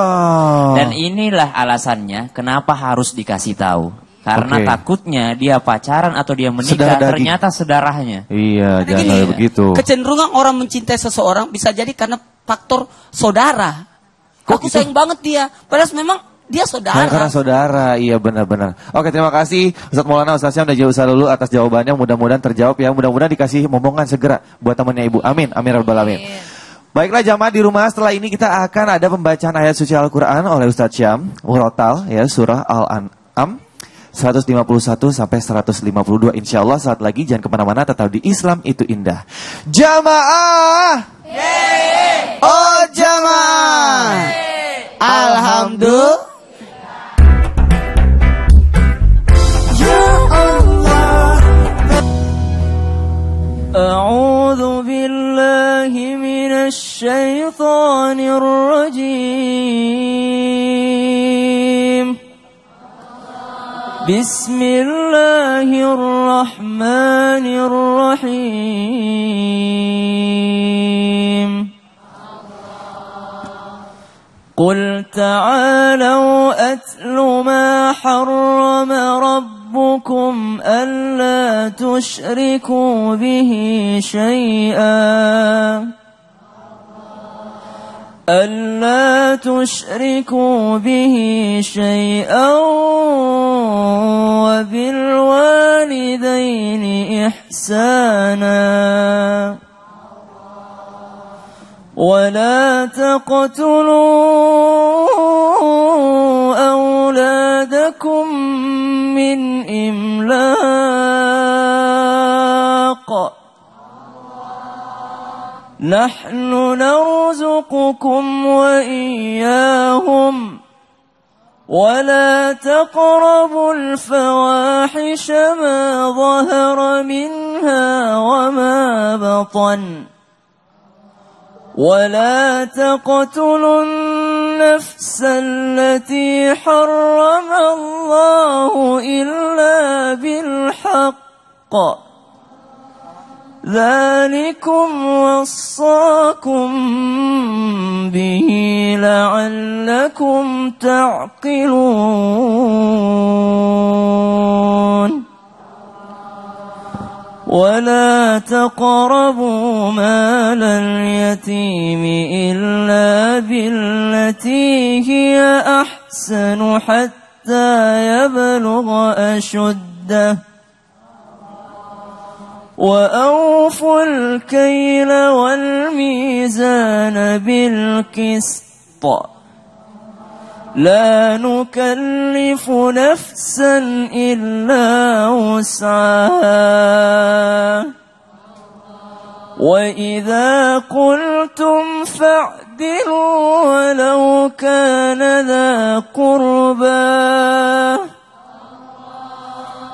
Dan inilah alasannya kenapa harus dikasih tahu. Karena Oke. takutnya dia pacaran atau dia menikah Saudara daging. ternyata saudaranya. Iya, Ada jangan gini, sampai begitu. kecenderungan orang mencintai seseorang bisa jadi karena faktor saudara. Kok Aku gitu? sayang banget dia, padahal memang dia saudara. Karena saudara, iya benar-benar. Oke, terima kasih Ustadz Maulana, Ustadz Syam dan Jauh Salulu atas jawabannya. Mudah-mudahan terjawab ya. Mudah-mudahan dikasih momongan segera buat temannya Ibu. Amin, amin rabbal alamin. Baiklah jamaah di rumah, setelah ini kita akan ada pembacaan ayat suci Al-Quran oleh Ustadz Syam. Murotal ya, surah Al-An'am 151 sampai 152. Insya Allah saat lagi, jangan kemana-mana, tetap di Islam itu indah. Jamaah! Oh jamaah, alhamdulillah. أعوذ بالله من الشيطان الرجيم. بسم الله الرحمن الرحيم. قل تعالوا أتل ما حرم ربكم ألا تشركوا به شيئا وبالوالدين إحسانا ولا تقتلوا أولادكم من إملاق نحن نرزقكم وإياهم ولا تقربوا الفواحش ما ظهر منها وما بطن ولا تقتلوا النفس التي حرم الله إلا بالحق ذلكم وصاكم به لعلكم تعقلون ولا تقربوا مال اليتيم إلا بالتي هي أحسن حتى يبلغ أشده وأوفوا الكيل والميزان بالقسط لا نكلف نفسا إلا وسعها وإذا قلتم فاعدلوا ولو كان ذا قربى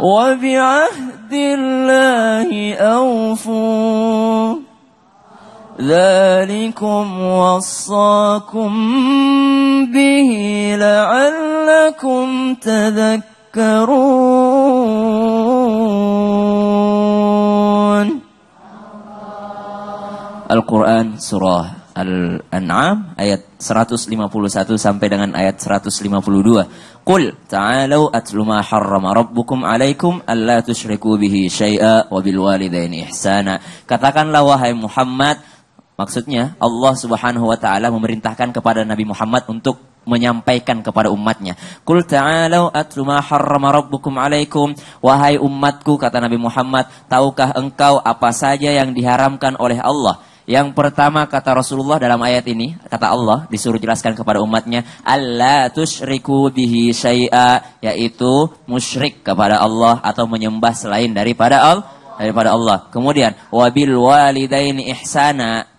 وبعهد الله أوفوا ذلكم وصاكم به لعلكم تذكرون. Al-Quran surah Al-An'am ayat 151 sampai dengan ayat 152. Qul ta'alau atlu ma harrama rabbukum alaikum alla tusyriku bihi syai'a wa bil walidaini ihsana. Katakanlah wahai Muhammad, maksudnya Allah Subhanahu wa taala memerintahkan kepada Nabi Muhammad untuk menyampaikan kepada umatnya. Qul ta'alau atlu ma harrama rabbukum alaikum. Wahai umatku, kata Nabi Muhammad, tahukah engkau apa saja yang diharamkan oleh Allah? Yang pertama kata Rasulullah dalam ayat ini, kata Allah disuruh jelaskan kepada umatnya, alla tusyriku bihi syai'a, yaitu musyrik kepada Allah atau menyembah selain daripada Allah. Kemudian wabil walidaini ihsana,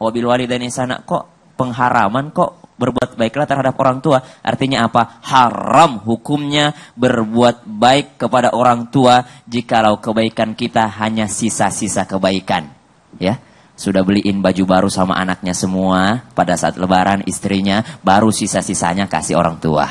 kok pengharaman, kok berbuat baiklah terhadap orang tua. Artinya apa? Haram hukumnya berbuat baik kepada orang tua jikalau kebaikan kita hanya sisa-sisa kebaikan. Ya, sudah beliin baju baru sama anaknya semua pada saat lebaran istrinya, baru sisa-sisanya kasih orang tua.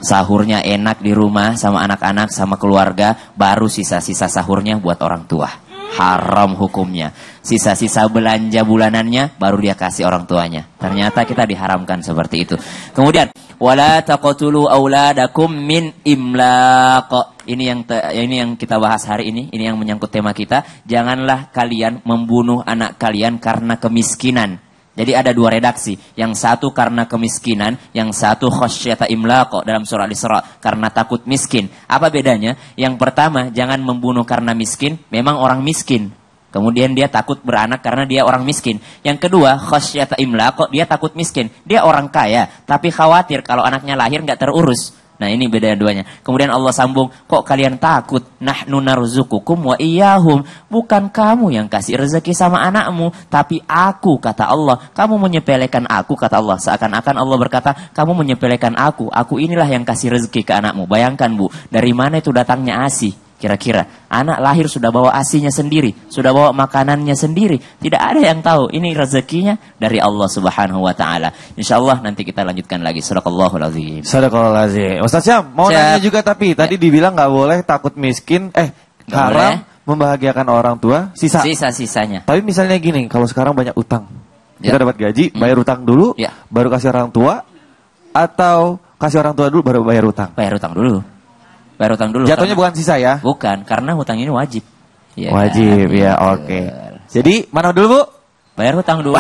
Sahurnya enak di rumah sama anak-anak sama keluarga, baru sisa-sisa sahurnya buat orang tua. Haram hukumnya. Sisa-sisa belanja bulanannya baru dia kasih orang tuanya. Ternyata kita diharamkan seperti itu. Kemudian wala taqtulu auladakum min imlaq. Ini yang kita bahas hari ini yang menyangkut tema kita. Janganlah kalian membunuh anak kalian karena kemiskinan. Jadi ada dua redaksi, yang satu karena kemiskinan, yang satu khasyata imlaq dalam surah Al-Isra, karena takut miskin. Apa bedanya? Yang pertama, jangan membunuh karena miskin, memang orang miskin. Kemudian dia takut beranak karena dia orang miskin. Yang kedua, khasyata imlaq, dia takut miskin. Dia orang kaya, tapi khawatir kalau anaknya lahir nggak terurus. Nah ini beda duanya. Kemudian Allah sambung, kok kalian takut? Nahnu narzukukum wa iyyahum. Bukan kamu yang kasih rezeki sama anakmu, tapi aku, kata Allah. Kamu menyepelekan aku, kata Allah. Seakan-akan Allah berkata, kamu menyepelekan aku. Aku inilah yang kasih rezeki ke anakmu. Bayangkan Bu, dari mana itu datangnya ASI? Kira-kira anak lahir sudah bawa asinya sendiri, sudah bawa makanannya sendiri. Tidak ada yang tahu. Ini rezekinya dari Allah Subhanahu wa taala. Insyaallah nanti kita lanjutkan lagi. Shadaqallahul azim. Shadaqallahul azim. Ustaz Syam, mau nanya juga tapi tadi dibilang nggak boleh takut miskin, haram membahagiakan orang tua, sisa-sisanya. Tapi misalnya gini, kalau sekarang banyak utang. Kita dapat gaji, bayar utang dulu, baru kasih orang tua, atau kasih orang tua dulu baru bayar utang? Bayar utang dulu. Jatuhnya bukan sisa ya? Bukan, karena hutang ini wajib. Ya, wajib, ya oke. Jadi, mana dulu Bu? Bayar hutang dulu.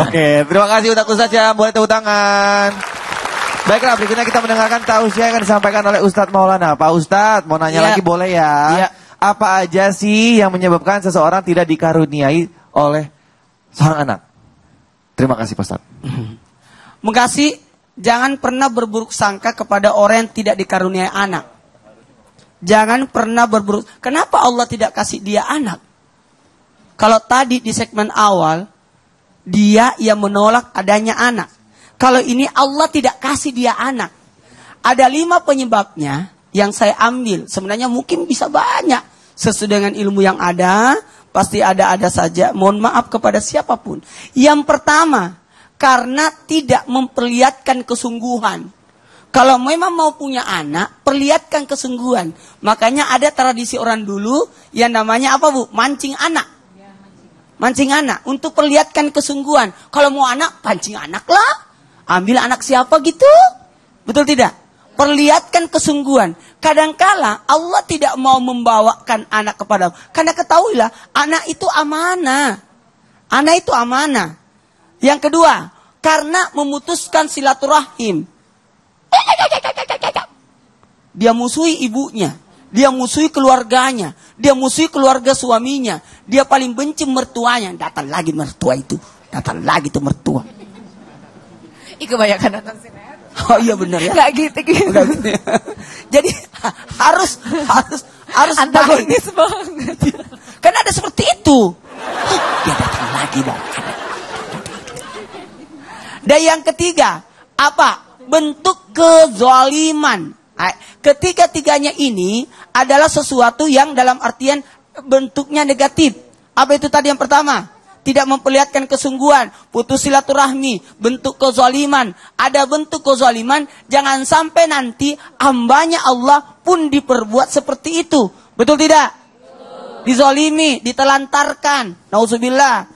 Oke. Terima kasih Ustaz Syam, boleh tepuk tangan. Baiklah, berikutnya kita mendengarkan tausiah yang disampaikan oleh Ustadz Maulana. Pak Ustadz, mau nanya lagi boleh ya? Apa aja sih yang menyebabkan seseorang tidak dikaruniai oleh seorang anak? Terima kasih Pak Ustadz. Makasih, jangan pernah berburuk sangka kepada orang yang tidak dikaruniai anak. Jangan pernah berburuk. Kenapa Allah tidak kasih dia anak? Kalau tadi di segmen awal, dia yang menolak adanya anak. Kalau ini Allah tidak kasih dia anak. Ada 5 penyebabnya yang saya ambil. Sebenarnya mungkin bisa banyak. Sesuai dengan ilmu yang ada, pasti ada-ada saja. Mohon maaf kepada siapapun. Yang pertama, karena tidak memperlihatkan kesungguhan. Kalau memang mau punya anak, perlihatkan kesungguhan. Makanya ada tradisi orang dulu yang namanya apa Bu? Mancing anak. Mancing anak untuk perlihatkan kesungguhan. Kalau mau anak, pancing anak lah. Ambil anak siapa gitu? Betul tidak? Perlihatkan kesungguhan. Kadangkala Allah tidak mau membawakan anak kepada. Karena ketahuilah, anak itu amanah. Anak itu amanah. Yang kedua, karena memutuskan silaturahim. Dia musuhi ibunya, dia musuhi keluarganya, dia musuhi keluarga suaminya, dia paling benci mertuanya. Datang lagi mertua itu, datang lagi tuh mertua. Kebanyakan nonton sinetron. Oh iya benar ya. Nggak gitu. Jadi harus antagonis banget. Kan ada seperti itu. Dia datang lagi bang. Dan yang ketiga apa? Bentuk kezaliman. Ketiga-tiganya ini adalah sesuatu yang dalam artian bentuknya negatif. Apa itu tadi yang pertama? Tidak memperlihatkan kesungguhan, putus silaturahmi, bentuk kezaliman. Ada bentuk kezaliman, jangan sampai nanti hambanya Allah pun diperbuat seperti itu. Betul tidak? Dizalimi, ditelantarkan. Nauzubillah.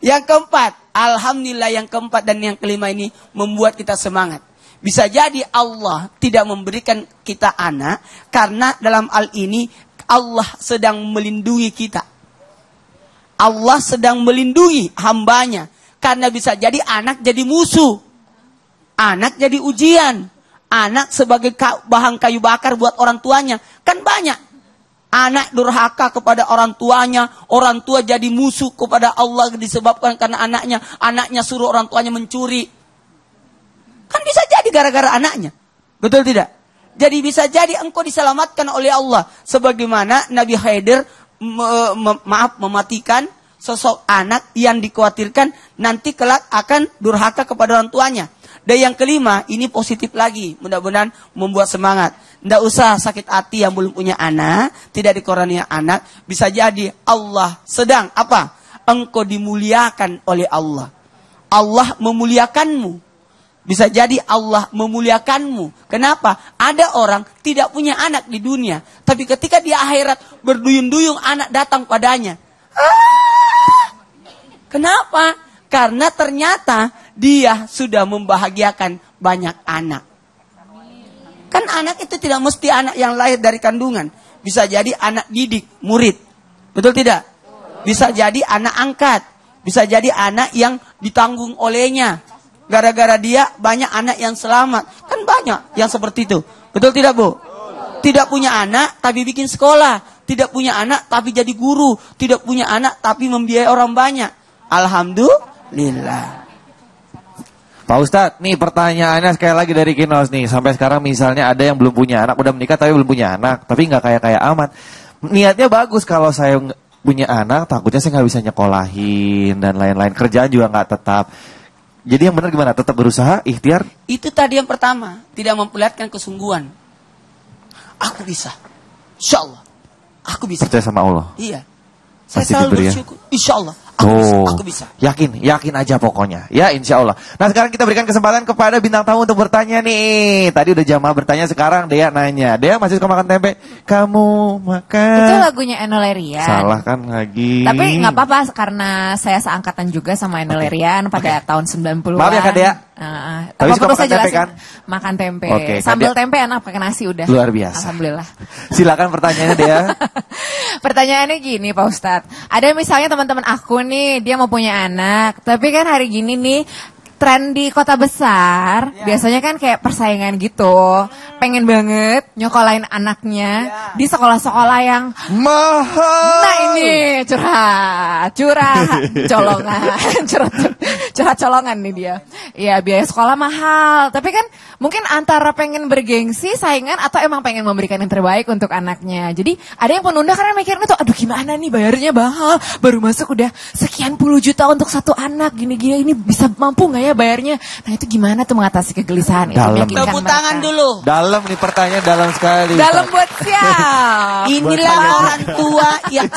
Yang keempat, alhamdulillah yang keempat dan yang kelima ini membuat kita semangat. Bisa jadi Allah tidak memberikan kita anak karena dalam hal ini Allah sedang melindungi kita. Allah sedang melindungi hambanya. Karena bisa jadi anak jadi musuh. Anak jadi ujian. Anak sebagai bahan kayu bakar buat orang tuanya. Kan banyak. Anak durhaka kepada orang tuanya, orang tua jadi musuh kepada Allah disebabkan karena anaknya suruh orang tuanya mencuri. Kan bisa jadi gara-gara anaknya. Betul tidak? Jadi bisa jadi engkau diselamatkan oleh Allah. Sebagaimana Nabi Khidir mematikan sosok anak yang dikhawatirkan nanti kelak akan durhaka kepada orang tuanya. Dan yang kelima, ini positif lagi. Mudah-mudahan membuat semangat. Tidak usah sakit hati yang belum punya anak, tidak dikaruniai anak. Bisa jadi Allah sedang apa? Engkau dimuliakan oleh Allah. Allah memuliakanmu. Bisa jadi Allah memuliakanmu. Kenapa? Ada orang tidak punya anak di dunia, tapi ketika di akhirat berduyun-duyung anak datang padanya. Kenapa? Karena ternyata dia sudah membahagiakan banyak anak. Kan anak itu tidak mesti anak yang lahir dari kandungan. Bisa jadi anak didik, murid. Betul tidak? Bisa jadi anak angkat. Bisa jadi anak yang ditanggung olehnya. Gara-gara dia banyak anak yang selamat. Kan banyak yang seperti itu. Betul tidak, Bu? Tidak punya anak tapi bikin sekolah. Tidak punya anak tapi jadi guru. Tidak punya anak tapi membiayai orang banyak. Alhamdulillah. Pak Ustadz, nih pertanyaannya sekali lagi dari Kinos nih. Sampai sekarang misalnya ada yang belum punya anak, udah menikah tapi belum punya anak. Tapi nggak kaya-kaya amat. Niatnya bagus, kalau saya punya anak, takutnya saya nggak bisa nyekolahin dan lain-lain. Kerjaan juga nggak tetap. Jadi yang benar gimana? Tetap berusaha, ikhtiar? Itu tadi yang pertama. Tidak memperlihatkan kesungguhan. Aku bisa. Insya Allah. Aku bisa. Percaya sama Allah? Iya. Saya Pasti selalu diberi ya? bersyukur. Insya Allah. Aku bisa. Yakin aja pokoknya. Ya, insya Allah. Nah, sekarang kita berikan kesempatan kepada bintang tamu untuk bertanya nih. Tadi udah Jamaah bertanya, sekarang Dea nanya. Dea masih suka makan tempe? Kamu makan? Itu lagunya Enno Lerian. Salah kan lagi. Tapi nggak apa-apa karena saya seangkatan juga sama Enno Lerian pada tahun 90-an. Maaf ya Kak Dea. Tapi suka makan tempe kan? Makan tempe. Oke, Sambal tempe enak pakai nasi udah. Luar biasa. Alhamdulillah. Silakan pertanyaannya Dea. Pertanyaannya gini Pak Ustadz. Ada misalnya teman-teman aku nih, dia mau punya anak. Tapi kan hari gini nih, tren di kota besar, biasanya kan kayak persaingan gitu. Pengen banget nyokolain anaknya di sekolah-sekolah yang mahal. Nah ini curhat colongan, curhat colongan nih dia. Ya biaya sekolah mahal, tapi kan mungkin antara pengen bergengsi, saingan, atau emang pengen memberikan yang terbaik untuk anaknya. Jadi ada yang penunda karena mikirnya tuh, aduh gimana nih bayarnya mahal, baru masuk udah sekian puluh juta untuk satu anak, gini-gini ini bisa mampu nggak ya bayarnya? Nah itu gimana tuh mengatasi kegelisahan itu? Tepuk tangan dulu. Dalam nih pertanyaan, dalam sekali. Dalam buat siap. Inilah orang tua yang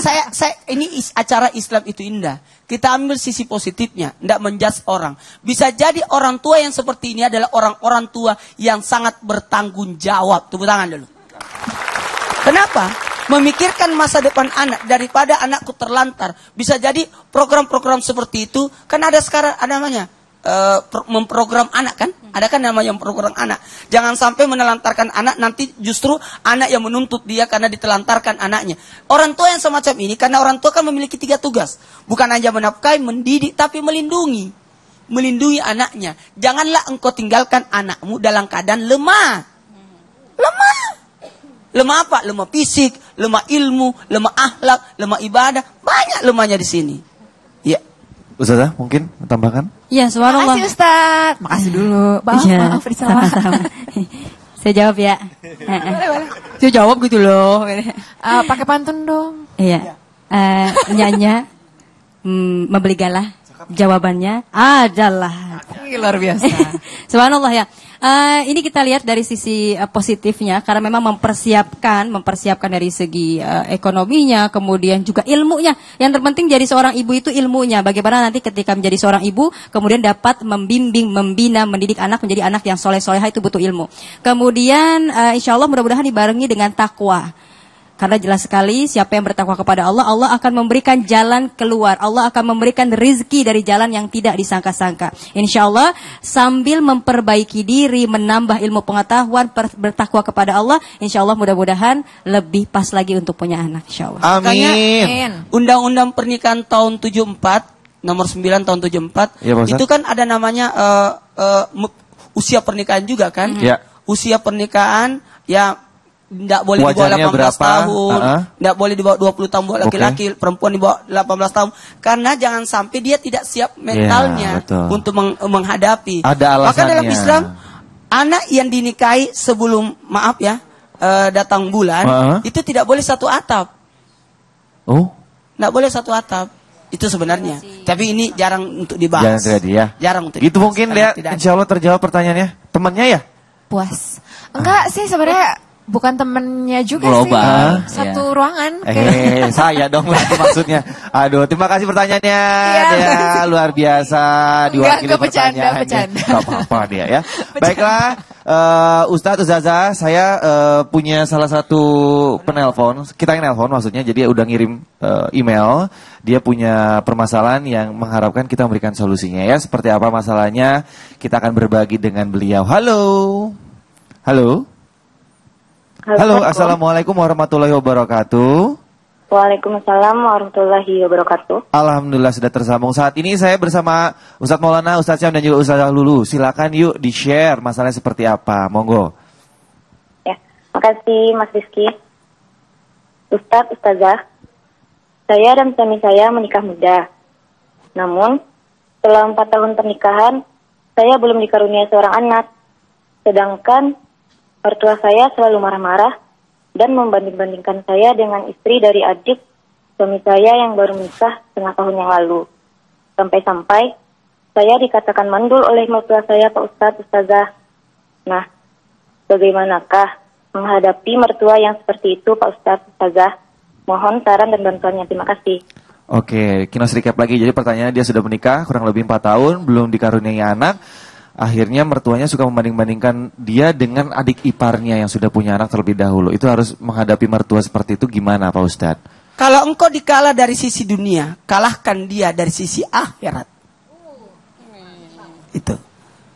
ini acara Islam itu indah. Kita ambil sisi positifnya, tidak menjudge orang. Bisa jadi orang tua yang seperti ini adalah orang-orang tua yang sangat bertanggung jawab. Tepuk tangan dulu. Kenapa? Memikirkan masa depan anak daripada anakku terlantar. Bisa jadi program-program seperti itu kan ada sekarang, ada namanya memprogram anak kan? Ada kan namanya memprogram anak. Jangan sampai menelantarkan anak, nanti justru anak yang menuntut dia karena ditelantarkan anaknya. Orang tua yang semacam ini, karena orang tua kan memiliki 3 tugas. Bukan hanya menafkahi, mendidik, tapi melindungi. Melindungi anaknya. Janganlah engkau tinggalkan anakmu dalam keadaan lemah. Lemah. Lemah apa? Lemah fisik, lemah ilmu, lemah akhlak, lemah ibadah. Banyak lemahnya di sini. Ya. Ustazah mungkin tambahkan? Ya, subhanallah. Makasih Ustaz. Makasih dulu. Maaf, sama-sama. Saya jawab ya. Boleh. Saya jawab gitu loh. Pakai pantun dong. Iya. Nyanyi membeli galah. Jawabannya adalah luar biasa. Subhanallah ya. Ini kita lihat dari sisi positifnya, karena memang mempersiapkan dari segi ekonominya, kemudian juga ilmunya. Yang terpenting jadi seorang ibu itu ilmunya. Bagaimana nanti ketika menjadi seorang ibu, kemudian dapat membimbing, membina, mendidik anak menjadi anak yang soleh-solehah, itu butuh ilmu. Kemudian insya Allah mudah-mudahan dibarengi dengan takwa. Karena jelas sekali siapa yang bertakwa kepada Allah, Allah akan memberikan jalan keluar. Allah akan memberikan rezeki dari jalan yang tidak disangka-sangka. Insya Allah sambil memperbaiki diri, menambah ilmu pengetahuan, bertakwa kepada Allah, insya Allah mudah-mudahan lebih pas lagi untuk punya anak. Insya Allah. Amin. Undang-undang pernikahan tahun 74, nomor 9 tahun 74, ya, itu kan ada namanya usia pernikahan juga kan? Ya. Usia pernikahan ya Tidak boleh di bawah Wajarnya 18 berapa? tahun, tidak boleh di bawah 20 tahun buat laki-laki, perempuan di bawah 18 tahun. Karena jangan sampai dia tidak siap mentalnya betul. untuk menghadapi. Ada Maka alasannya. dalam Islam, anak yang dinikahi sebelum datang bulan, itu tidak boleh satu atap. Oh, Tidak boleh satu atap. Itu sebenarnya. Tapi ini jarang untuk dibahas. jangan terjadi ya. Jarang untuk Gitu dibahas, mungkin karena ya, tidak ada. insya Allah terjawab pertanyaannya. Temannya ya? Puas. Enggak sih sebenarnya bukan temennya juga Global, sih. Satu ruangan. Saya dong berarti maksudnya. Aduh, terima kasih pertanyaannya. Iya. Dia luar biasa diwakili Enggak, bercanda, pertanyaannya. bercanda. Gak apa-apa dia ya. Baiklah, Ustadz Ustazah, saya punya salah satu penelpon. Kita yang nelpon maksudnya, jadi udah ngirim email. Dia punya permasalahan yang mengharapkan kita memberikan solusinya ya. Seperti apa masalahnya? Kita akan berbagi dengan beliau. Halo. Halo. Halo, assalamualaikum warahmatullahi wabarakatuh. Waalaikumsalam warahmatullahi wabarakatuh. Alhamdulillah sudah tersambung. Saat ini saya bersama Ustadz Maulana, Ustadz Syam dan juga Ustazah Lulu. Silakan yuk di-share masalahnya seperti apa. Monggo. Ya, makasih Mas Rizky. Ustadz, Ustazah, saya dan suami saya menikah muda. Namun, setelah 4 tahun pernikahan, saya belum dikarunia seorang anak. Sedangkan mertua saya selalu marah-marah dan membanding-bandingkan saya dengan istri dari adik suami saya yang baru menikah setengah tahun yang lalu. Sampai-sampai saya dikatakan mandul oleh mertua saya, Pak Ustadz, Ustazah. Nah, bagaimanakah menghadapi mertua yang seperti itu, Pak Ustadz, Ustazah? Mohon saran dan bantuannya. Terima kasih. Oke, kita recap lagi. Jadi pertanyaannya, dia sudah menikah kurang lebih 4 tahun, belum dikaruniai anak. Akhirnya mertuanya suka membanding-bandingkan dia dengan adik iparnya yang sudah punya anak terlebih dahulu. Itu harus menghadapi mertua seperti itu gimana Pak Ustadz? Kalau engkau dikalah dari sisi dunia, kalahkan dia dari sisi akhirat. Itu.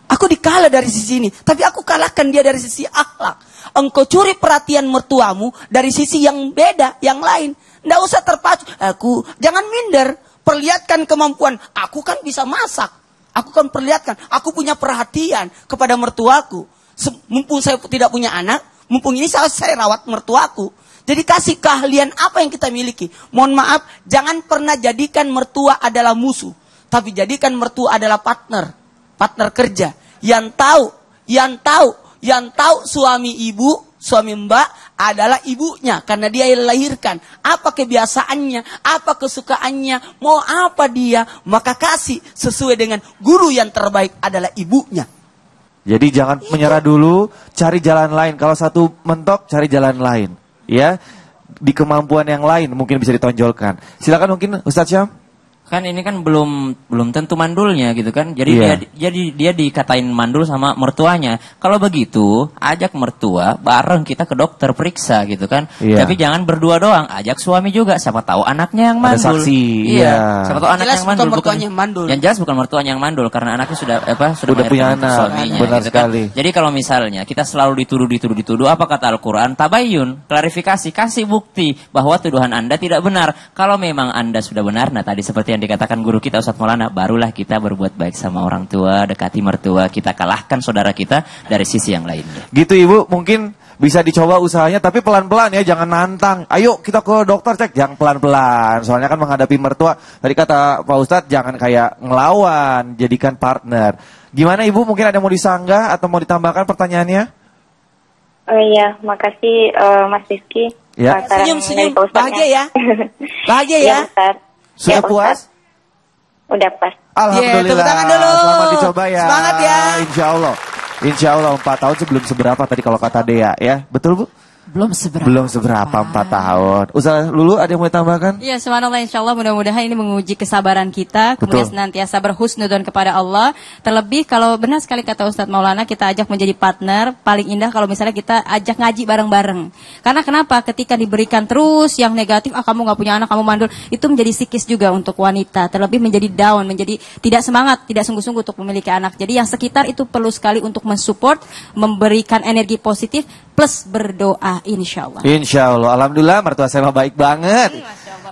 Aku dikalah dari sisi ini, tapi aku kalahkan dia dari sisi akhlak. Engkau curi perhatian mertuamu dari sisi yang beda, yang lain. Nggak usah terpacu. Jangan minder. Perlihatkan kemampuan. Aku kan bisa masak. Aku kan perlihatkan, aku punya perhatian kepada mertuaku. Mumpung saya tidak punya anak, mumpung ini saya rawat mertuaku. Jadi kasih keahlian apa yang kita miliki. Mohon maaf, jangan pernah jadikan mertua adalah musuh. Tapi jadikan mertua adalah partner kerja. Yang tahu suami ibu, suami mbak adalah ibunya. Karena dia yang lahirkan. Apa kebiasaannya, apa kesukaannya, mau apa dia. Maka kasih sesuai dengan guru yang terbaik adalah ibunya. Jadi jangan menyerah dulu, cari jalan lain. Kalau satu mentok, cari jalan lain. Ya, di kemampuan yang lain mungkin bisa ditonjolkan. Silakan mungkin Ustadz Syam. Kan ini kan belum tentu mandulnya gitu kan. Jadi dia dikatain mandul sama mertuanya. Kalau begitu, ajak mertua bareng kita ke dokter periksa gitu kan. Iya. Tapi jangan berdua doang, ajak suami juga. Siapa tahu anaknya yang Ada mandul. saksi, iya. Siapa tahu anaknya Jelas yang mandul bukan mertuanya yang mandul. Yang jelas bukan mertuanya yang mandul karena anaknya sudah Udah punya melahirkan anak. suaminya. Benar gitu sekali. Kan. Jadi kalau misalnya kita selalu dituduh, apa kata Al-Qur'an? Tabayyun, klarifikasi, kasih bukti bahwa tuduhan Anda tidak benar. Kalau memang Anda sudah benar, nah tadi seperti yang dikatakan guru kita Ustadz Maulana, barulah kita berbuat baik sama orang tua, dekati mertua, kita kalahkan saudara kita dari sisi yang lainnya. Gitu Ibu, mungkin bisa dicoba usahanya tapi pelan-pelan ya, jangan nantang. Ayo kita ke dokter cek, jangan pelan-pelan. Soalnya kan menghadapi mertua, tadi kata Pak Ustadz jangan kayak ngelawan, jadikan partner. Gimana Ibu, mungkin ada yang mau disanggah atau mau ditambahkan pertanyaannya? Oh iya, makasih Mas Rizky. Ya. Senyum-senyum, bahagia ya. Bahagia ya. Iya, Ustadz. Sudah Ya, puas? Ustadz. Udah pas. Alhamdulillah. tepuk tangan dulu. Selamat dicoba ya. Semangat ya. Insya Allah 4 tahun sebelum seberapa tadi kalau kata Dea ya. Betul Bu? Belum seberapa. Belum seberapa 4 tahun. Ustaz Lulu ada yang mau ditambahkan? Ya, subhanallah, insyaAllah mudah-mudahan ini menguji kesabaran kita, kemudian Betul. senantiasa berhusnudon kepada Allah. Terlebih kalau benar sekali kata Ustadz Maulana, kita ajak menjadi partner, paling indah kalau misalnya kita ajak ngaji bareng-bareng. Karena kenapa? Ketika diberikan terus yang negatif, kamu gak punya anak, kamu mandul, itu menjadi psikis juga untuk wanita. Terlebih menjadi down, menjadi tidak semangat, tidak sungguh-sungguh untuk memiliki anak. Jadi yang sekitar itu perlu sekali untuk mensupport, memberikan energi positif, plus berdoa. Insya Allah. Insya Allah. Alhamdulillah mertua saya mah baik banget.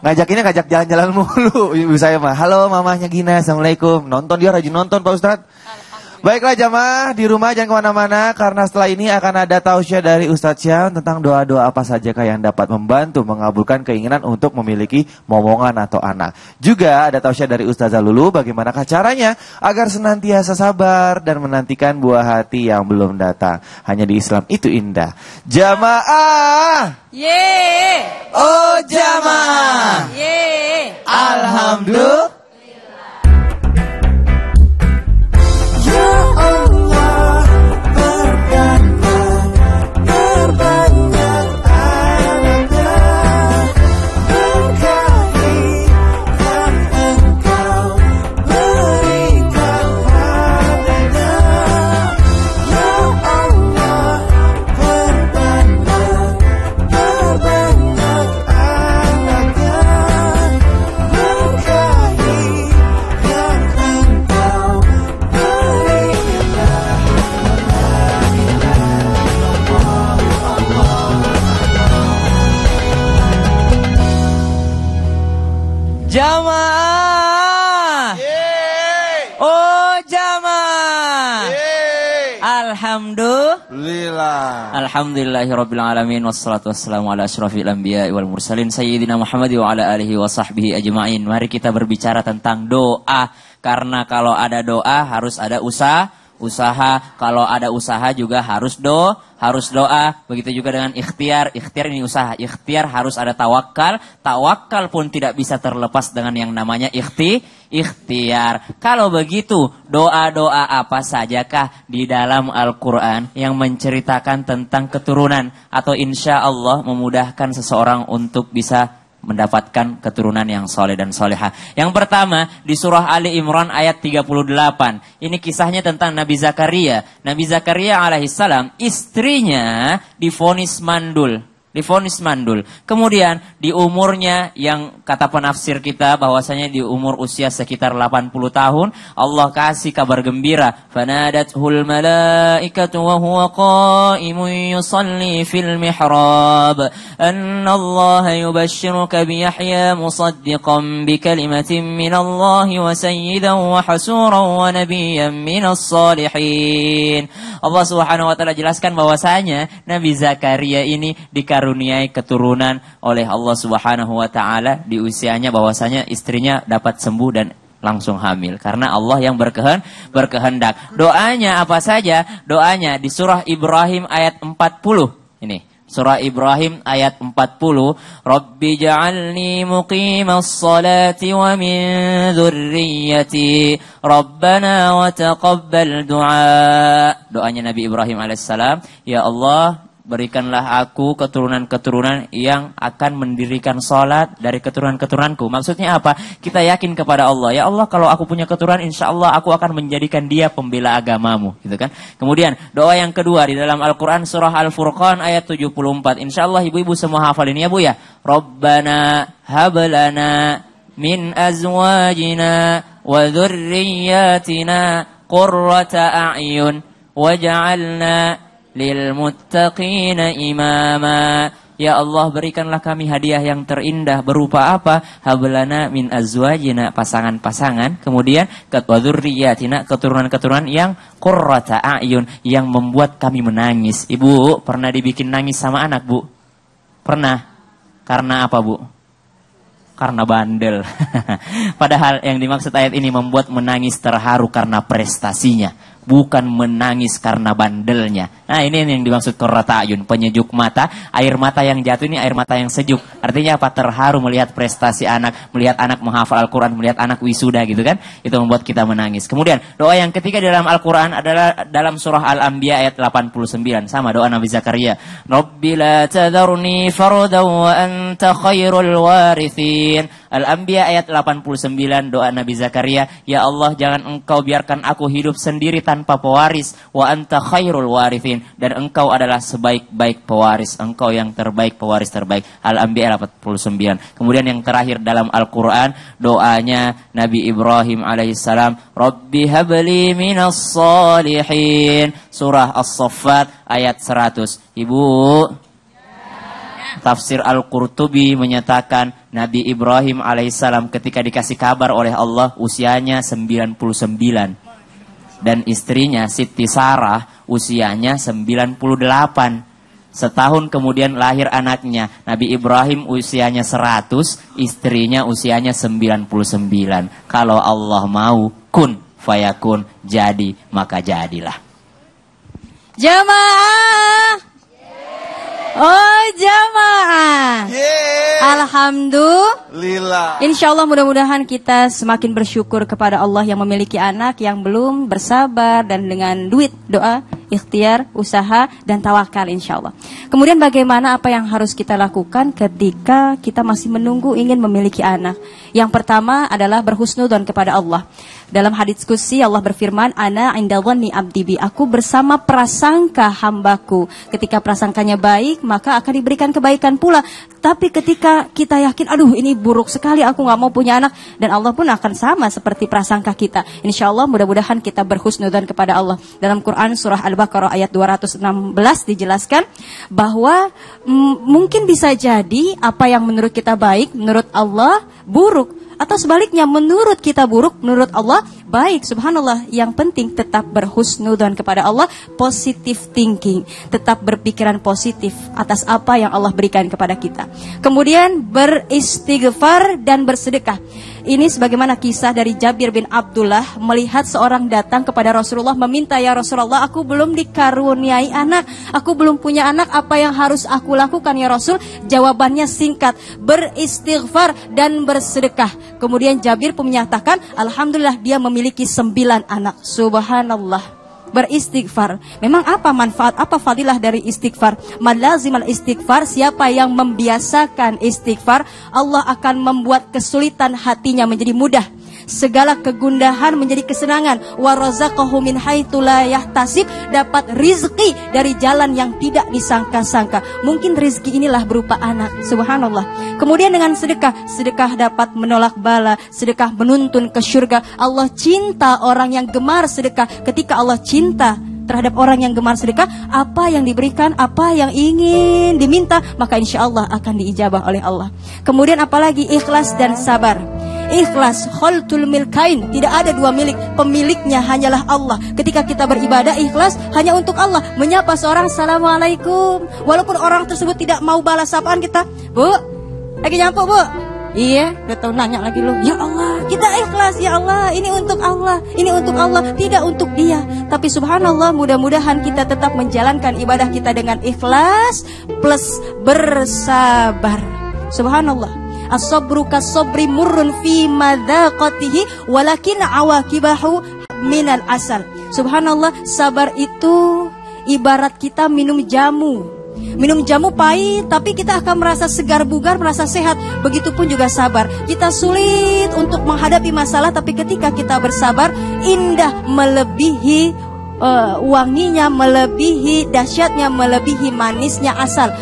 Ngajakinnya ngajak jalan-jalan mulu. Ibu saya mah, halo mamahnya Gina, assalamualaikum. Nonton, dia rajin nonton Pak Ustadz. Baiklah jamaah di rumah jangan kemana-mana karena setelah ini akan ada tausiah dari Ustadz Syam tentang doa-doa apa sajakah yang dapat membantu mengabulkan keinginan untuk memiliki momongan atau anak. Juga ada tausiah dari Ustazah Lulu bagaimanakah caranya agar senantiasa sabar dan menantikan buah hati yang belum datang. Hanya di Islam itu indah. Jamaah. Ye. Oh jamaah. Ye. Alhamdulillah. Jamaah. Oh jamaah. Alhamdulillah. Alhamdulillahirabbil alamin wassalatu wassalamu ala asyrafil anbiya'i wal mursalin sayyidina Muhammad wa ala alihi wa sahbihi ajma'in. Mari kita berbicara tentang doa karena kalau ada doa harus ada usaha. Kalau ada usaha juga harus doa. Begitu juga dengan ikhtiar ini usaha. Ikhtiar harus ada tawakal pun tidak bisa terlepas dengan yang namanya ikhtiar. Kalau begitu doa-doa apa sajakah di dalam Al-Quran yang menceritakan tentang keturunan atau insya Allah memudahkan seseorang untuk bisa mendapatkan keturunan yang soleh dan soleha. Yang pertama di surah Ali Imran ayat 38. Ini kisahnya tentang Nabi Zakaria. Nabi Zakaria alaihissalam istrinya divonis mandul. Kemudian di umurnya yang kata penafsir kita bahwasanya di umur usia sekitar 80 tahun Allah kasih kabar gembira. Fanadathul malaikatu wa huwa qa'imun yusalli fil mihrab anna Allah yubashshiruka bi Yahya musaddiqan bi kalimatin min Allah wa sayyidan wa hasuran wa nabiyyan minas salihin. Allah Subhanahu wa taala jelaskan bahwasanya Nabi Zakaria ini dikaruniai keturunan oleh Allah Subhanahu wa taala di usianya bahwasanya istrinya dapat sembuh dan langsung hamil karena Allah yang berkehendak. Doanya apa saja? Doanya di surah Ibrahim ayat 40. Ini surah Ibrahim ayat 40. Rabbi ja'alni muqimas salati wa min dzurriyyati Rabbana wa taqabbal du'a. Doanya Nabi Ibrahim alaihissalam, ya Allah berikanlah aku keturunan-keturunan yang akan mendirikan sholat dari keturunan-keturunanku. Maksudnya apa? Kita yakin kepada Allah. Ya Allah, kalau aku punya keturunan, insya Allah aku akan menjadikan dia pembela agamamu. Gitu kan? Kemudian, doa yang kedua di dalam Al-Quran, surah Al-Furqan ayat 74. Insya Allah ibu-ibu semua hafal ini ya Bu ya. Rabbana hablana min azwajina wa dhurriyyatina qurrata a'yun waj'alna lil muttaqina imama. Ya Allah berikanlah kami hadiah yang terindah berupa apa? Hablana min azwajina, pasangan-pasangan. Kemudian wa dzurriyyatina, keturunan-keturunan yang qurrata a'yun, yang membuat kami menangis. Ibu pernah dibikin nangis sama anak Bu? Pernah. Karena apa Bu? Karena bandel. Padahal yang dimaksud ayat ini membuat menangis terharu karena prestasinya, bukan menangis karena bandelnya. Nah ini yang dimaksud qurrata ayun, penyejuk mata. Air mata yang jatuh ini air mata yang sejuk. Artinya apa? Terharu melihat prestasi anak, melihat anak menghafal Al-Quran, melihat anak wisuda gitu kan. Itu membuat kita menangis. Kemudian doa yang ketiga di dalam Al-Quran adalah dalam surah Al-Anbiya ayat 89. Sama doa Nabi Zakaria. Rabbi la tadharni fardan wa anta khairul warithin. Al-Anbiya ayat 89 doa Nabi Zakaria. Ya Allah jangan engkau biarkan aku hidup sendiri tanpa pewaris. Wa anta khairul warithin. Dan engkau adalah sebaik-baik pewaris. Engkau yang terbaik, pewaris terbaik. Al-Anbiya 89. Kemudian yang terakhir dalam Al-Quran doanya Nabi Ibrahim alaihissalam. Rabbi habli minas salihin. Surah As-Saffat ayat 100. Ibu, tafsir Al-Qurtubi menyatakan Nabi Ibrahim alaihissalam ketika dikasih kabar oleh Allah usianya 99. Dan istrinya Siti Sarah usianya 98. Setahun kemudian lahir anaknya. Nabi Ibrahim usianya 100, istrinya usianya 99. Kalau Allah mau, kun fayakun, jadi maka jadilah. Jamaah. Oh jamaah. Alhamdulillah. Insya Allah mudah-mudahan kita semakin bersyukur kepada Allah yang memiliki anak, yang belum bersabar, dan dengan duit, doa, ikhtiar, usaha, dan tawakal insya Allah. Kemudian bagaimana apa yang harus kita lakukan ketika kita masih menunggu ingin memiliki anak? Yang pertama adalah berhusnudzon kepada Allah. Dalam hadits qudsi Allah berfirman, ana inda dhanni abdi bi, aku bersama prasangka hambaku. Ketika prasangkanya baik, maka akan diberikan kebaikan pula. Tapi ketika kita yakin, aduh ini buruk sekali, aku gak mau punya anak, dan Allah pun akan sama seperti prasangka kita. Insya Allah mudah-mudahan kita berhusnudzon kepada Allah. Dalam Quran surah Al-Baqarah ayat 216 dijelaskan bahwa mungkin bisa jadi apa yang menurut kita baik, menurut Allah buruk. Atau sebaliknya, menurut kita buruk, menurut Allah baik. Subhanallah, yang penting tetap berhusnudzon kepada Allah, positive thinking, tetap berpikiran positif atas apa yang Allah berikan kepada kita. Kemudian beristighfar dan bersedekah. Ini sebagaimana kisah dari Jabir bin Abdullah melihat seorang datang kepada Rasulullah meminta, ya Rasulullah, aku belum dikaruniai anak, aku belum punya anak, apa yang harus aku lakukan ya Rasul? Jawabannya singkat, beristighfar dan bersedekah. Kemudian Jabir pun menyatakan, alhamdulillah dia memiliki 9 anak. Subhanallah. Beristighfar. Memang apa manfaat, apa fadilah dari istighfar? Man lazimal istighfar, siapa yang membiasakan istighfar, Allah akan membuat kesulitan hatinya menjadi mudah. Segala kegundahan menjadi kesenangan. Wa razaqahu min haitsu la yahtasib, dapat rizki dari jalan yang tidak disangka-sangka. Mungkin rizki inilah berupa anak. Subhanallah. Kemudian dengan sedekah, sedekah dapat menolak bala, sedekah menuntun ke surga. Allah cinta orang yang gemar sedekah. Ketika Allah cinta terhadap orang yang gemar sedekah, apa yang diberikan, apa yang ingin diminta, maka insya Allah akan diijabah oleh Allah. Kemudian apalagi ikhlas dan sabar. Ikhlas, khaltul milkain, tidak ada dua milik, pemiliknya hanyalah Allah. Ketika kita beribadah ikhlas hanya untuk Allah. Menyapa seorang, assalamualaikum, walaupun orang tersebut tidak mau balas sapaan kita. Bu, lagi nyampe bu? Iya, udah tahu nanya lagi lu. Ya Allah, kita ikhlas, ya Allah, ini untuk Allah, ini untuk Allah, tidak untuk dia. Tapi subhanallah, mudah-mudahan kita tetap menjalankan ibadah kita dengan ikhlas plus bersabar. Subhanallah. As-sabru kas-sabri murrun fi madaqatihi walakin awaqibahu minal asal. Subhanallah, sabar itu ibarat kita minum jamu. Minum jamu pahit, tapi kita akan merasa segar bugar, merasa sehat. Begitupun juga sabar. Kita sulit untuk menghadapi masalah, tapi ketika kita bersabar, indah melebihi wanginya, melebihi dahsyatnya, melebihi manisnya asal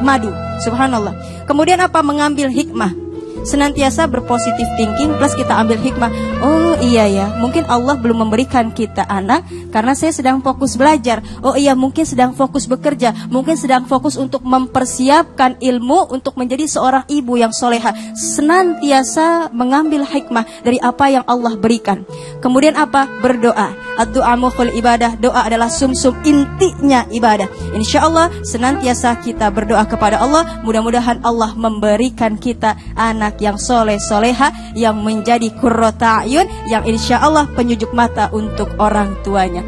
madu. Subhanallah. Kemudian apa? Mengambil hikmah. Senantiasa berpositif thinking plus kita ambil hikmah. Oh iya ya, mungkin Allah belum memberikan kita anak karena saya sedang fokus belajar. Oh iya, mungkin sedang fokus bekerja, mungkin sedang fokus untuk mempersiapkan ilmu untuk menjadi seorang ibu yang soleha. Senantiasa mengambil hikmah dari apa yang Allah berikan. Kemudian apa? Berdoa. Ad-du'a mukhul ibadah. Doa adalah sumsum intinya ibadah. Insya Allah senantiasa kita berdoa kepada Allah. Mudah-mudahan Allah memberikan kita anak yang soleh soleha, yang menjadi qurrata ayun, yang insya Allah penyujuk mata untuk orang tuanya.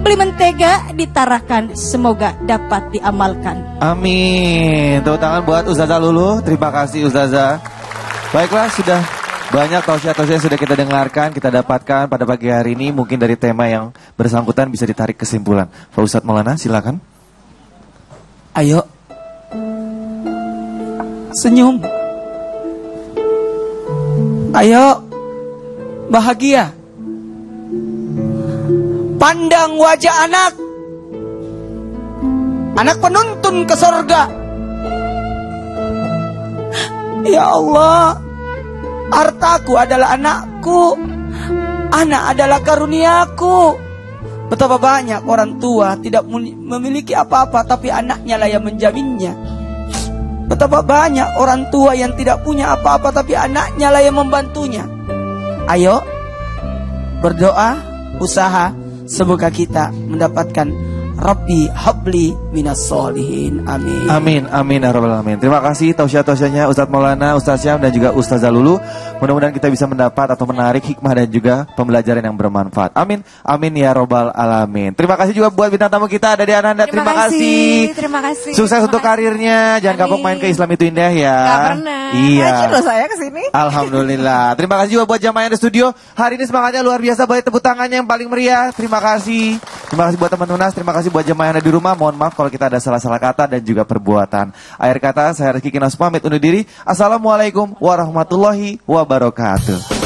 Beli mentega ditarakan, semoga dapat diamalkan. Amin. Tepuk tangan buat Ustazah Lulu. Terima kasih Ustazah. Baiklah, sudah banyak tausiah-tausiah yang sudah kita dengarkan, kita dapatkan pada pagi hari ini. Mungkin dari tema yang bersangkutan bisa ditarik kesimpulan. Pak Ustadz Maulana, silakan. Ayo, senyum. Ayo, bahagia. Pandang wajah anak. Anak penuntun ke surga. Ya Allah, hartaku adalah anakku. Anak adalah karuniaku. Betapa banyak orang tua tidak memiliki apa-apa, tapi anaknya lah yang menjaminnya. Betapa banyak orang tua yang tidak punya apa-apa, tapi anaknya lah yang membantunya. Ayo, berdoa, usaha, semoga kita mendapatkan Rabbi habli minas solihin. Amin. Amin, amin ya rabbal alamin. Terima kasih tausiah-tausiahnya Ustadz Maulana, Ustadz Syam dan juga Ustazah Lulu. Mudah-mudahan kita bisa mendapat atau menarik hikmah dan juga pembelajaran yang bermanfaat. Amin, amin ya rabbal alamin. Terima kasih juga buat bintang tamu kita ada di Ananda. Terima kasih. Terima kasih. Sukses untuk karirnya. Jangan kapok main ke Islam itu indah ya. Gak pernah. Iya. Rajin loh saya kesini. Alhamdulillah. Terima kasih juga buat jamaah yang di studio. Hari ini semangatnya luar biasa. Boleh tepuk tangannya yang paling meriah. Terima kasih. Terima kasih buat teman-teman Nas. Terima kasih buat jamaah yang ada di rumah. Mohon maaf kalau kita ada salah-salah kata dan juga perbuatan. Akhir kata saya Rizky Kinos pamit undur diri. Assalamualaikum warahmatullahi wabarakatuh.